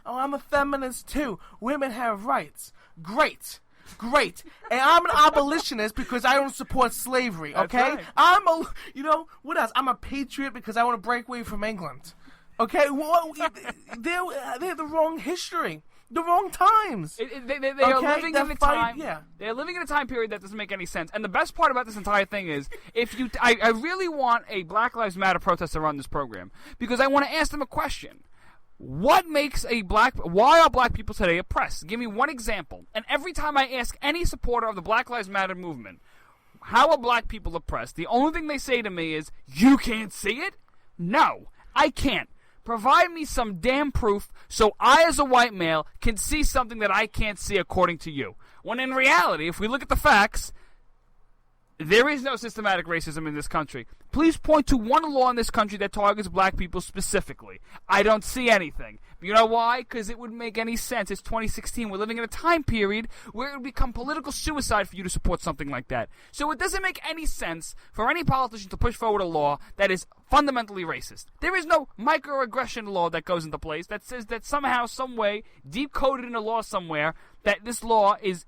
I'm a feminist too. Women have rights. Great. And I'm an abolitionist because I don't support slavery, okay? Right. What else? I'm a patriot because I want to break away from England. Okay? They have the wrong history. The wrong times. They are living in a time. Yeah. They're living in a time period that doesn't make any sense. And the best part about this entire thing is, I really want a Black Lives Matter protester on this program because I want to ask them a question. Why are black people today oppressed? Give me one example. And every time I ask any supporter of the Black Lives Matter movement, how are black people oppressed? The only thing they say to me is, you can't see it? No, I can't. Provide me some damn proof so I, as a white male, can see something that I can't see according to you. When in reality, if we look at the facts, there is no systematic racism in this country. Please point to one law in this country that targets black people specifically. I don't see anything. You know why? Because it wouldn't make any sense. It's 2016. We're living in a time period where it would become political suicide for you to support something like that. So it doesn't make any sense for any politician to push forward a law that is fundamentally racist. There is no microaggression law that goes into place that says that somehow, some way, deep-coded in a law somewhere, that this law is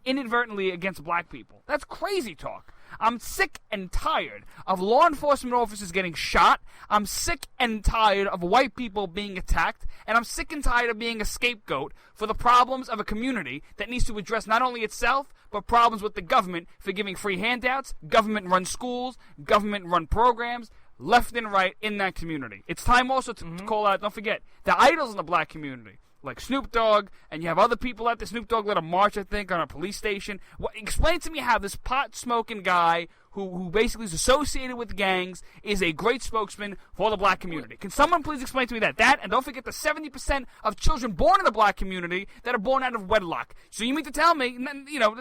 inadvertently against black people. That's crazy talk. I'm sick and tired of law enforcement officers getting shot. I'm sick and tired of white people being attacked. And I'm sick and tired of being a scapegoat for the problems of a community that needs to address not only itself, but problems with the government for giving free handouts, government-run schools, government-run programs, left and right in that community. It's time also to call out, don't forget, the idols in the black community. Like Snoop Dogg, and you have other people out there. Snoop Dogg led a march, I think, on a police station. Explain to me how this pot-smoking guy who basically is associated with gangs is a great spokesman for the black community. Can someone please explain to me that? And don't forget the 70% of children born in the black community that are born out of wedlock. So you mean to tell me,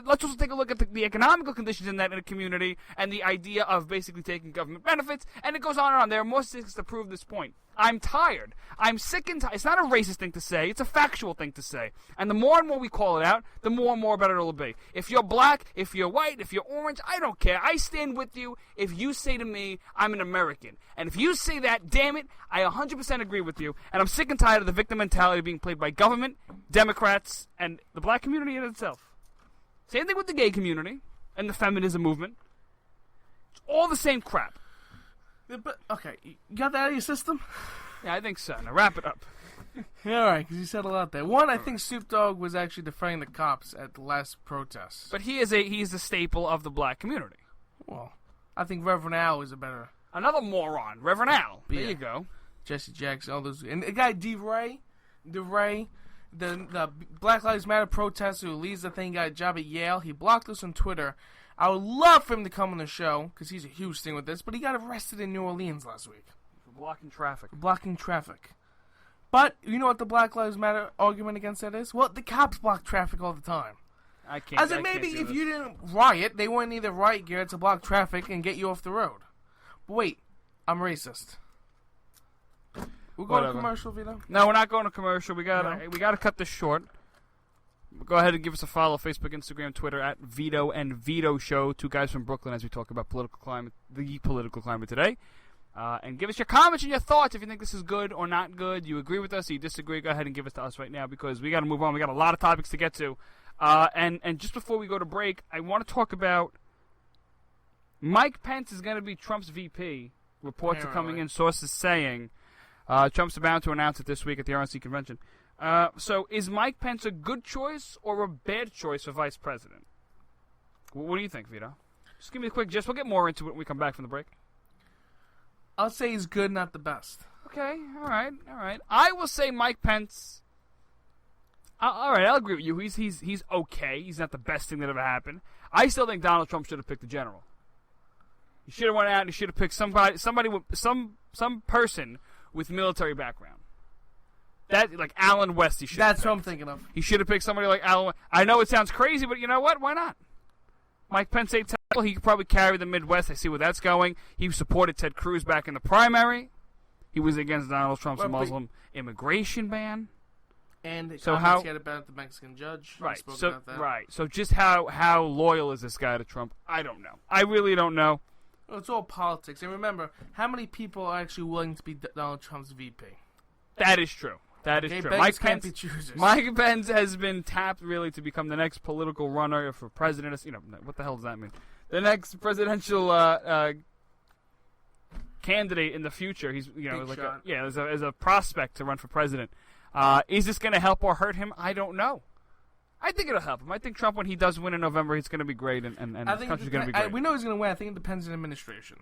let's also take a look at the economical conditions in that community and the idea of basically taking government benefits, and it goes on and on. There are more statistics to prove this point. I'm tired. I'm sick and tired. It's not a racist thing to say. It's a factual thing to say. And the more and more we call it out, the more and more better it'll be. If you're black, if you're white, if you're orange, I don't care. I stand with you if you say to me, I'm an American. And if you say that, damn it, I 100% agree with you. And I'm sick and tired of the victim mentality being played by government, Democrats, and the black community in itself. Same thing with the gay community and the feminism movement. It's all the same crap. But, okay, you got that out of your system? Yeah, I think so. Now wrap it up. Yeah, all right, because you said a lot there. One, I think Snoop Dogg was actually defending the cops at the last protest. But he's a staple of the black community. Well, I think Reverend Al is a better... Another moron, Reverend Al. There you go. Jesse Jackson, all those... And the guy DeRay, the Black Lives Matter protester who leads the thing, got a job at Yale. He blocked us on Twitter. I would love for him to come on the show, because he's a huge thing with this, but he got arrested in New Orleans last week. For blocking traffic. Blocking traffic. But, you know what the Black Lives Matter argument against that is? Well, the cops block traffic all the time. I can't. As in, maybe if you didn't riot, they wouldn't need the riot gear to block traffic and get you off the road. But wait, I'm racist. We're going to commercial, Vito? No, we're not going to commercial. We gotta cut this short. Go ahead and give us a follow, Facebook, Instagram, Twitter, at Vito and Vito Show. Two guys from Brooklyn as we talk about the political climate today. And give us your comments and your thoughts if you think this is good or not good. You agree with us or you disagree, go ahead and give it to us right now because we got to move on. We got a lot of topics to get to. And just before we go to break, I want to talk about Mike Pence is going to be Trump's VP. Reports are coming in, sources saying. Trump's about to announce it this week at the RNC convention. So is Mike Pence a good choice or a bad choice for vice president? What do you think, Vito? Just give me a quick gist. We'll get more into it when we come back from the break. I'll say he's good, not the best. Okay, all right. I will say Mike Pence. All right, I'll agree with you. He's okay. He's not the best thing that ever happened. I still think Donald Trump should have picked the general. He should have went out and he should have picked somebody with some person with military background. That like Alan West. That's what I'm thinking of. He should have picked somebody like Alan West. I know it sounds crazy, but you know what? Why not? Mike Pence ain't terrible. He could probably carry the Midwest. I see where that's going. He supported Ted Cruz back in the primary. He was against Donald Trump's Muslim immigration ban. And so how get about the Mexican judge? Right. About that. Right. So just how loyal is this guy to Trump? I don't know. I really don't know. Well, it's all politics. And remember, how many people are actually willing to be Donald Trump's VP? That is true. That is true. Mike Pence has been tapped really to become the next political runner for president. You know, what the hell does that mean? The next presidential candidate in the future. He's as a prospect to run for president. Is this going to help or hurt him? I don't know. I think it'll help him. I think Trump, when he does win in November, he's going to be great, and the country's going to be great. We know he's going to win. I think it depends on the administration.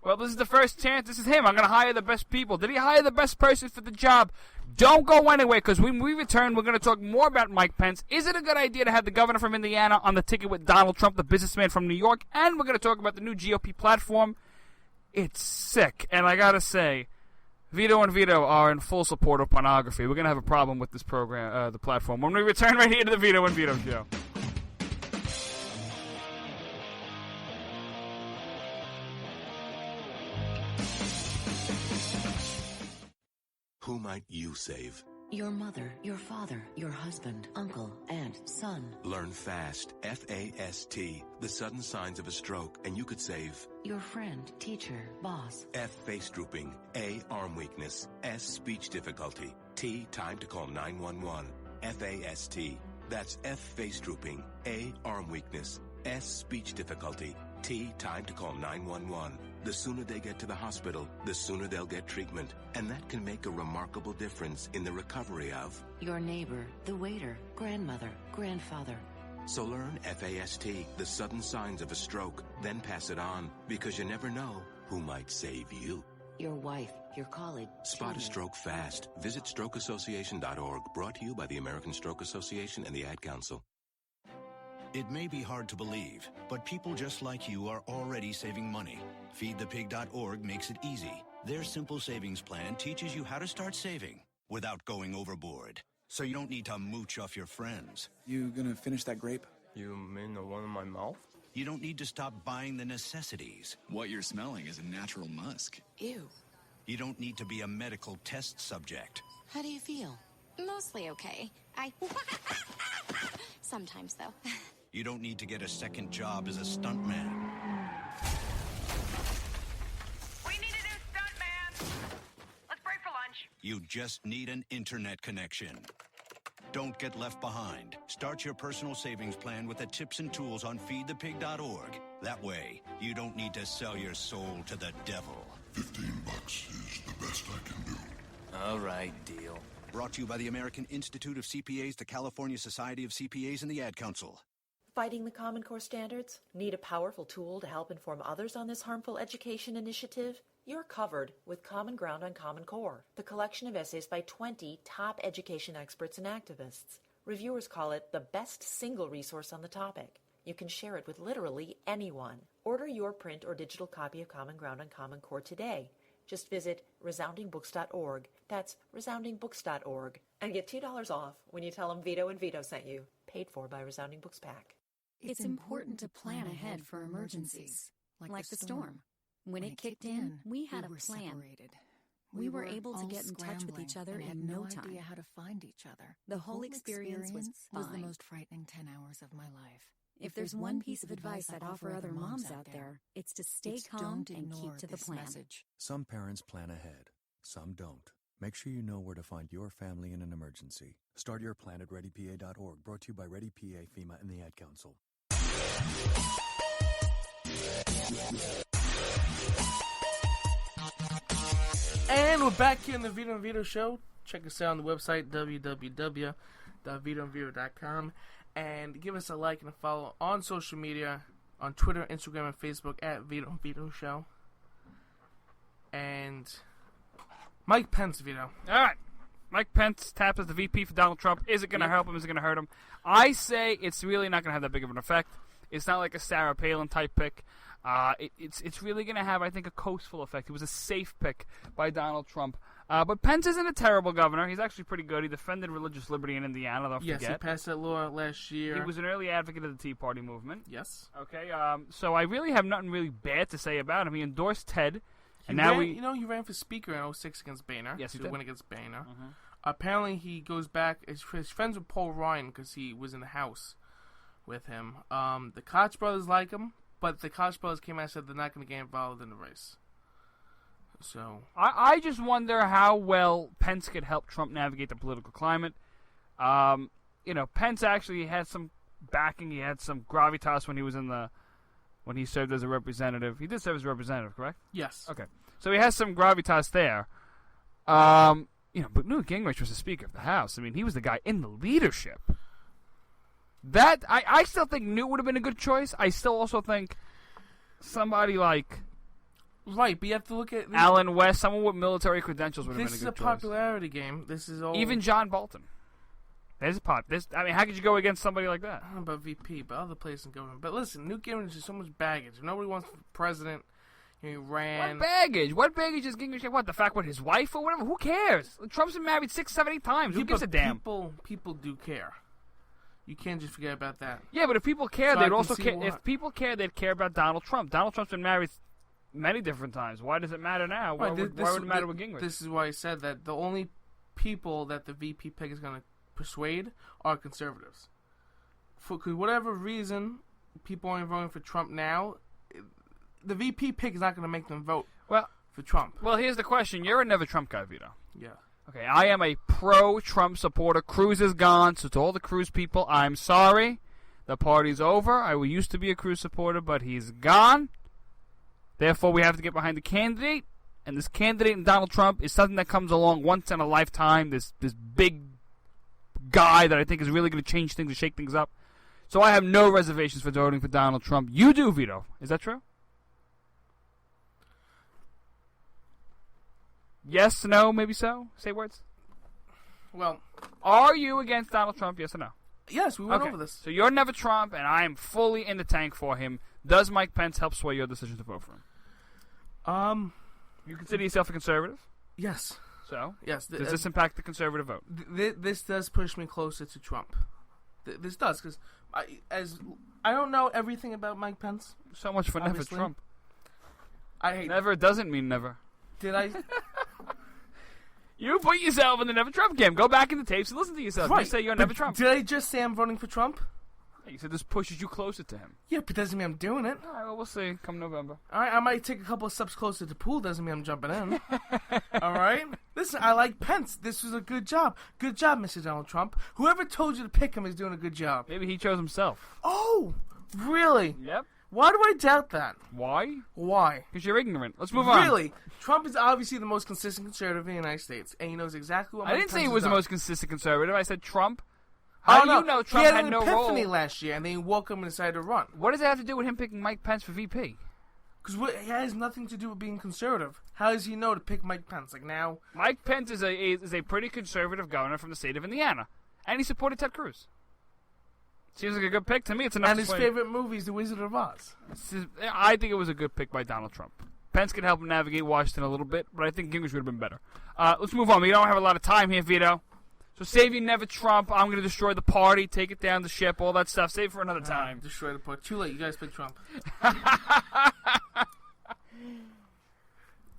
Well, this is the first chance. This is him. I'm going to hire the best people. Did he hire the best person for the job? Don't go anywhere, because when we return, we're going to talk more about Mike Pence. Is it a good idea to have the governor from Indiana on the ticket with Donald Trump, the businessman from New York? And we're going to talk about the new GOP platform. It's sick. And I got to say, Vito and Vito are in full support of pornography. We're going to have a problem with this program, the platform, when we return right here to the Vito and Vito show. Who might you save? Your mother, your father, your husband, uncle, aunt, son. Learn FAST, F-A-S-T, the sudden signs of a stroke, and you could save your friend, teacher, boss. F, face drooping. A, arm weakness. S, speech difficulty. T, time to call 911. F-A-S-T. That's F, face drooping. A, arm weakness. S, speech difficulty. T, time to call 911. The sooner they get to the hospital, the sooner they'll get treatment. And that can make a remarkable difference in the recovery of your neighbor, the waiter, grandmother, grandfather. So learn FAST, the sudden signs of a stroke, then pass it on, because you never know who might save you. Your wife, your colleague. Spot a stroke fast. Visit strokeassociation.org, brought to you by the American Stroke Association and the Ad Council. It may be hard to believe, but people just like you are already saving money. FeedThePig.org makes it easy. Their simple savings plan teaches you how to start saving without going overboard. So you don't need to mooch off your friends. You gonna finish that grape? You mean the one in my mouth? You don't need to stop buying the necessities. What you're smelling is a natural musk. Ew. You don't need to be a medical test subject. How do you feel? Mostly okay. Sometimes, though. You don't need to get a second job as a stuntman. We need a new stuntman. Let's break for lunch. You just need an internet connection. Don't get left behind. Start your personal savings plan with the tips and tools on feedthepig.org. That way, you don't need to sell your soul to the devil. $15 is the best I can do. All right, deal. Brought to you by the American Institute of CPAs, the California Society of CPAs, and the Ad Council. Fighting the Common Core standards? Need a powerful tool to help inform others on this harmful education initiative? You're covered with Common Ground on Common Core, the collection of essays by 20 top education experts and activists. Reviewers call it the best single resource on the topic. You can share it with literally anyone. Order your print or digital copy of Common Ground on Common Core today. Just visit resoundingbooks.org. That's resoundingbooks.org. And get $2 off when you tell them Vito and Vito sent you. Paid for by Resounding Books Pack. It's important to plan ahead for emergencies, like the storm. When it kicked in, we had a plan. Separated. We were able to get in touch with each other in no time. Idea how to find each other. The whole experience was the fine. most frightening 10 hours of my life. If there's one piece of advice I'd offer other moms out there, it's to stay calm and keep to the plan. Message. Some parents plan ahead, some don't. Make sure you know where to find your family in an emergency. Start your plan at ReadyPA.org, brought to you by ReadyPA, FEMA, and the Ad Council. And we're back here in the Vito and Vito Show. Check us out on the website, www.vitoandvito.com. And give us a like and a follow on social media, on Twitter, Instagram, and Facebook at Vito and Vito Show. And Mike Pence, Vito. All right. Mike Pence tapped as the VP for Donald Trump. Is it going to help him? Is it going to hurt him? I say it's really not going to have that big of an effect. It's not like a Sarah Palin type pick. It's really going to have, I think, a coastful effect. It was a safe pick by Donald Trump. But Pence isn't a terrible governor. He's actually pretty good. He defended religious liberty in Indiana, don't forget. Yes, he passed that law last year. He was an early advocate of the Tea Party movement. Yes. Okay, so I really have nothing really bad to say about him. He endorsed Ted. He ran for speaker in 2006 against Boehner. Yes, he to did. win against Boehner. Apparently, he goes back. He's friends with Paul Ryan because he was in the House with him. The Koch brothers like him, but the Koch brothers came out and said they're not going to get involved in the race. So I just wonder how well Pence could help Trump navigate the political climate. Pence actually had some backing. He had some gravitas when he served as a representative. He did serve as a representative, correct? Yes. Okay. So he has some gravitas there. But Newt Gingrich was the Speaker of the House. I mean, he was the guy in the leadership. That I still think Newt would have been a good choice. I still also think somebody like right, but you have to look at Alan West, someone with military credentials would have been a good choice. This is a popularity game. This is all even John Bolton. There's a pop. How could you go against somebody like that? I don't know about VP, but other places in government. But listen, Newt Gingrich has so much baggage. If nobody wants to be president, he ran. What baggage? What baggage is Gingrich have? What, the fact with his wife or whatever? Who cares? Trump's been married 6, 7, 8 times. Who gives a damn? People do care. You can't just forget about that. Yeah, but if people care, So they'd I can also see care. why. If people care, they'd care about Donald Trump. Donald Trump's been married many different times. Why does it matter now? Why would it matter with Gingrich? This is why I said that the only people that the VP pick is going to persuade are conservatives. For whatever reason, people aren't voting for Trump now. The VP pick is not going to make them vote for Trump. Well, here's the question. You're a never Trump guy, Vito. Yeah. Okay, I am a pro-Trump supporter. Cruz is gone, so to all the Cruz people, I'm sorry. The party's over. I used to be a Cruz supporter, but he's gone. Therefore, we have to get behind the candidate. And this candidate in Donald Trump is something that comes along once in a lifetime. This big guy that I think is really going to change things and shake things up. So I have no reservations for voting for Donald Trump. You do, Vito. Is that true? Yes, no, maybe so? Say words. Well, are you against Donald Trump, yes or no? Yes, we went over this. So you're never Trump, and I am fully in the tank for him. Does Mike Pence help sway your decision to vote for him? You consider yourself a conservative? Yes. So? Yes. Does this impact the conservative vote? This does push me closer to Trump. This does, because I don't know everything about Mike Pence. So much for obviously. never Trump. I hate never doesn't mean never. Did I? You put yourself in the never Trump game. Go back in the tapes and listen to yourself. Right. You say you're But never Trump. Did I just say I'm voting for Trump? You said this pushes you closer to him. Yeah, but doesn't mean I'm doing it. All right, well, we'll see come November. All right, I might take a couple of steps closer to pool. Doesn't mean I'm jumping in. All right? Listen, I like Pence. This was a good job. Good job, Mr. Donald Trump. Whoever told you to pick him is doing a good job. Maybe he chose himself. Oh, really? Yep. Why do I doubt that? Why? Why? Because you're ignorant. Let's move on. Really? Trump is obviously the most consistent conservative in the United States, and he knows exactly what I didn't say he was the most consistent conservative. I said Trump. How do you know Trump he had had an no epiphany role? last year, and then he woke up and decided to run. What does that have to do with him picking Mike Pence for VP? Because it has nothing to do with being conservative. How does he know to pick Mike Pence? Like now, Mike Pence is a pretty conservative governor from the state of Indiana, and he supported Ted Cruz. Seems like a good pick to me. It's enough. And his favorite movie is The Wizard of Oz. I think it was a good pick by Donald Trump. Pence could help him navigate Washington a little bit, but I think Gingrich would have been better. Let's move on. We don't have a lot of time here, Vito. So save you never Trump. I'm going to destroy the party, take it down the ship, all that stuff. Save it for another time. Destroy the party. Too late. You guys pick Trump.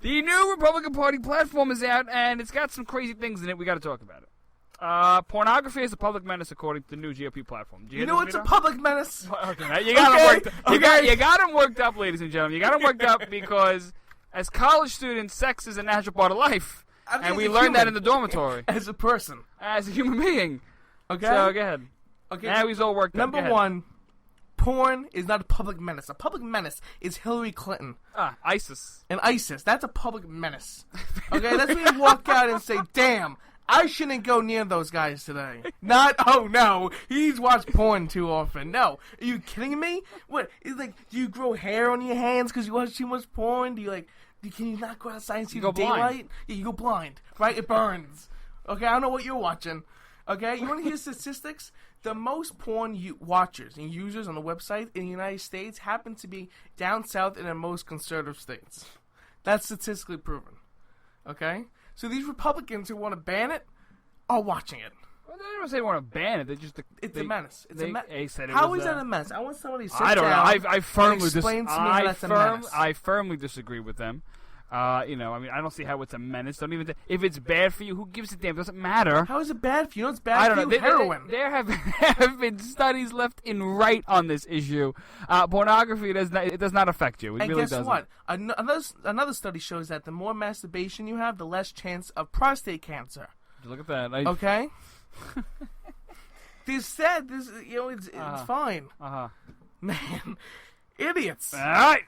The new Republican Party platform is out, and it's got some crazy things in it. We got to talk about it. Pornography is a public menace, according to the new GOP platform. You know what's a public menace? Okay, you got them worked up. You got them worked up, ladies and gentlemen. You got them worked up because, as college students, sex is a natural part of life, and we learned that in the dormitory. As a person, as a human being. Okay. So go ahead. Okay. Now he's all worked up. Number one, porn is not a public menace. A public menace is Hillary Clinton. ISIS. And ISIS. That's a public menace. Okay, that's when you walk out and say, damn, I shouldn't go near those guys today. Not, oh no, he's watched porn too often. No. Are you kidding me? What? It's like, do you grow hair on your hands because you watch too much porn? Do you like, can you not go outside and see the daylight? Yeah, you go blind, right? It burns. Okay, I don't know what you're watching. Okay, you want to hear statistics? The most porn watchers and users on the website in the United States happen to be down south in the most conservative states. That's statistically proven. Okay? So these Republicans who want to ban it are watching it. Well, they don't say they want to ban it. They just it's a menace. It's a menace. Said it How was, is that a menace? I want somebody to sit I don't down know. I firmly and explain to me how that's a menace. I firmly disagree with them. I don't see how it's a menace. Don't even if it's bad for you. Who gives a damn? It doesn't matter. How is it bad for you? It's bad I don't for you. know. Heroin. There have been studies left and right on this issue. Pornography it does not affect you. It and really guess doesn't. what? Another study shows that the more masturbation you have, the less chance of prostate cancer. Look at that. Okay. They said this. It's fine. Man. Idiots. All right.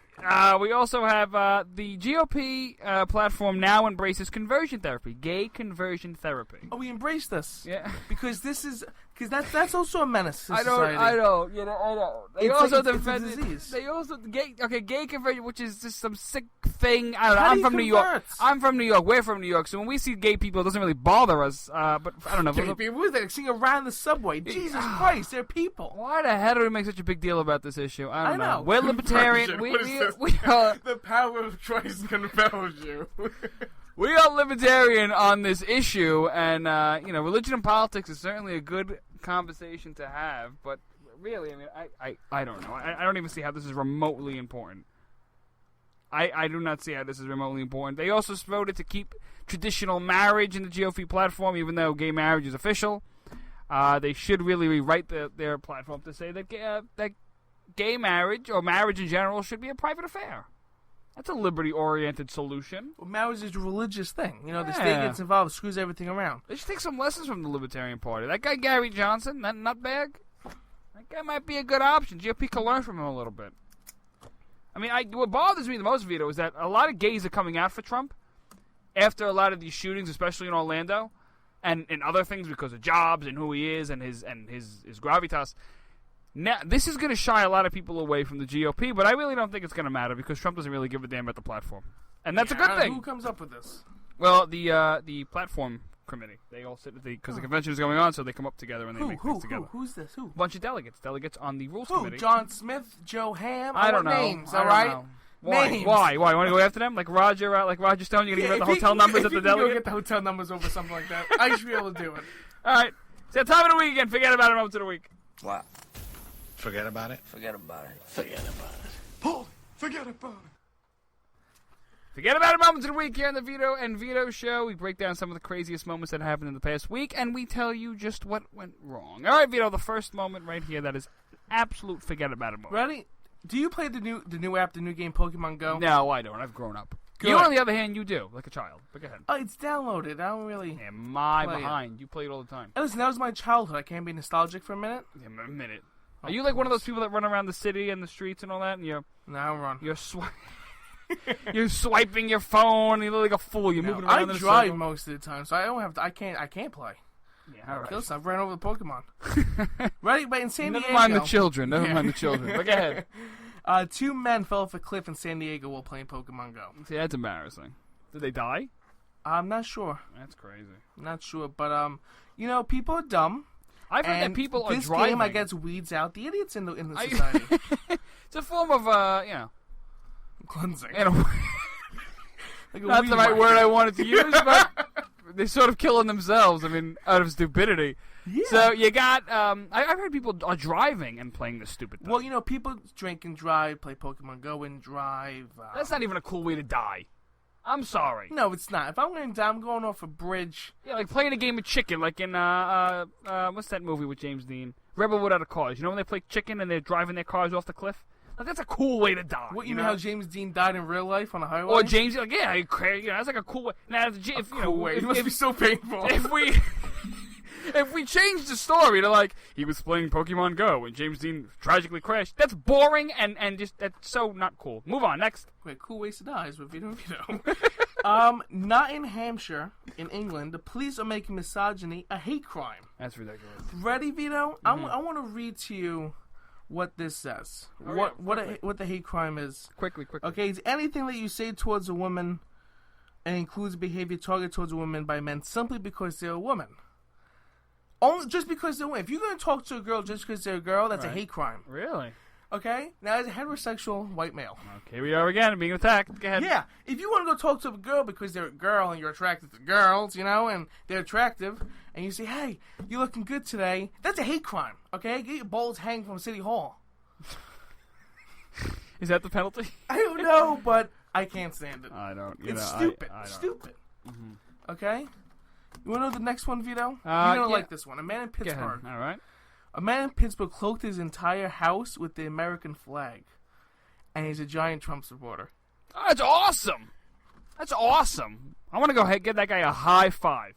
We also have the GOP platform now embraces conversion therapy, gay conversion therapy. Oh, we embrace this. Yeah. Because that's also a menace to society. I don't. You know, I don't. They It's also like it's a defend disease. They also gay conversion, which is just some sick thing. I don't know. How I'm do you from New York. convert? I'm from New York. We're from New York. So when we see gay people, it doesn't really bother us. But I don't know. Gay people, what is that? Seeing around the subway. Jesus Christ, they're people. Why the hell do we make such a big deal about this issue? I don't know. We're libertarian. Conversion. We are. The power of choice compels you. We are libertarian on this issue, and religion and politics is certainly a good conversation to have. But really, I mean, I don't know. I don't even see how this is remotely important. I do not see how this is remotely important. They also voted to keep traditional marriage in the GOP platform, even though gay marriage is official. They should really rewrite their platform to say that gay marriage or marriage in general should be a private affair. That's a liberty-oriented solution. Well, marriage is a religious thing. The state gets involved, screws everything around. They should take some lessons from the Libertarian Party. That guy Gary Johnson, that nutbag, that guy might be a good option. GOP can learn from him a little bit. I mean, what bothers me the most, Vito, is that a lot of gays are coming out for Trump after a lot of these shootings, especially in Orlando, and other things because of jobs and who he is and his gravitas. Now, this is going to shy a lot of people away from the GOP, but I really don't think it's going to matter because Trump doesn't really give a damn about the platform. And that's a good thing. Who comes up with this? Well, the platform committee. They all sit because the convention is going on, so they come up together and they make things together. Who's this? Who? A bunch of delegates on the rules Who? committee. John Smith, Joe Ham? I don't know. Names, I all don't right? know. Why? Names. Why? You want to go after them? Like Roger Stone? You're going to give out the hotel numbers at the delegate? Go get the hotel numbers over something like that. I should be able to do it. All right. So time of the week again. Forget about it. Moment of the week. What? Forget about it? Forget about it. Forget about it. Paul, forget about it. Forget about it. Moments of the week here on the Vito and Vito Show. We break down some of the craziest moments that happened in the past week, and we tell you just what went wrong. All right, Vito, the first moment right here that is absolute forget about it moment. Ready? Do you play the new app, the new game Pokemon Go? No, I don't. I've grown up. Good. You, on the other hand, you do, like a child. But go ahead. Oh, it's downloaded. I don't really. Am play I behind? You play it all the time. Hey, listen, that was my childhood. I can't be nostalgic for a minute. Yeah, a minute. Are you like one of those people that run around the city and the streets and all that, and you're? No, I don't run. You're swiping your phone. You look like a fool. You're moving around. I in a drive circle. most of the time, so I don't have. I can't play. Yeah, all right. Listen, I've ran over the Pokemon. Ready? But in San Diego. Never mind the children. Never mind the children. But go ahead. 2 men fell off a cliff in San Diego while playing Pokemon Go. See, that's embarrassing. Did they die? I'm not sure. That's crazy. Not sure, but people are dumb. I've heard that people are this driving. This game, I guess, weeds out the idiots in the society. It's a form of, cleansing. Like not the right word I wanted to use, but they're sort of killing themselves. I mean, out of stupidity. Yeah. So you got, I've heard people are driving and playing this stupid thing. Well, people drink and drive, play Pokemon Go and drive. That's not even a cool way to die. I'm sorry. No, it's not. If I'm going to die, I'm going off a bridge. Yeah, like playing a game of chicken, like in, what's that movie with James Dean? Rebel Without a Cause. You know when they play chicken and they're driving their cars off the cliff? Like, that's a cool way to die. What, you mean how James Dean died in real life on a highway? Or James, like, yeah, that's like a cool way. Now, it must be so painful. If we change the story to like he was playing Pokemon Go and James Dean tragically crashed, that's boring and just that's so not cool. Move on, next. Wait, cool ways to die is with Vito and Vito. Nottinghamshire in England, the police are making misogyny a hate crime. That's ridiculous. Ready, Vito? I want to read to you what this says. What the hate crime is. Quickly. Okay, it's anything that you say towards a woman and includes behavior targeted towards a woman by men simply because they're a woman. Only just because they're a woman. If you're going to talk to a girl just because they're a girl, that's a hate crime. Really? Okay? Now, as a heterosexual white male. Okay, we are again being attacked. Go ahead. Yeah. If you want to go talk to a girl because they're a girl and you're attracted to girls, and they're attractive, and you say, hey, you're looking good today, that's a hate crime. Okay? Get your balls hanged from City Hall. Is that the penalty? I don't know, but I can't stand it. I don't. It's stupid. I don't. Stupid. Mm-hmm. Okay? You want to know the next one, Vito? You're going to like this one. A man in Pittsburgh. All right. A man in Pittsburgh cloaked his entire house with the American flag. And he's a giant Trump supporter. Oh, that's awesome. That's awesome. I want to go ahead and get that guy a high five.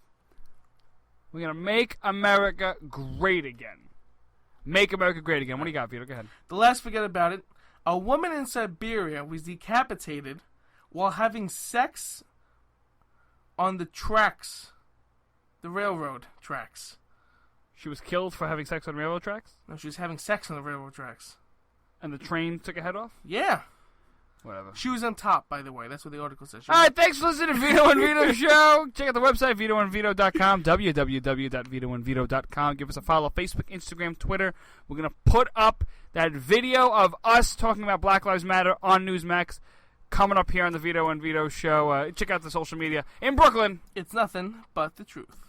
We're going to make America great again. Make America great again. What do you got, Vito? Go ahead. The last forget about it. A woman in Siberia was decapitated while having sex on the tracks. The railroad tracks. She was killed for having sex on railroad tracks? No, she was having sex on the railroad tracks. And the train took her head off? Yeah. Whatever. She was on top, by the way. That's what the article says. All right, thanks for listening to Vito and Vito Show. Check out the website, VitoandVito.com, www.VitoandVito.com. Give us a follow, Facebook, Instagram, Twitter. We're going to put up that video of us talking about Black Lives Matter on Newsmax coming up here on the Vito and Vito Show. Check out the social media in Brooklyn. It's nothing but the truth.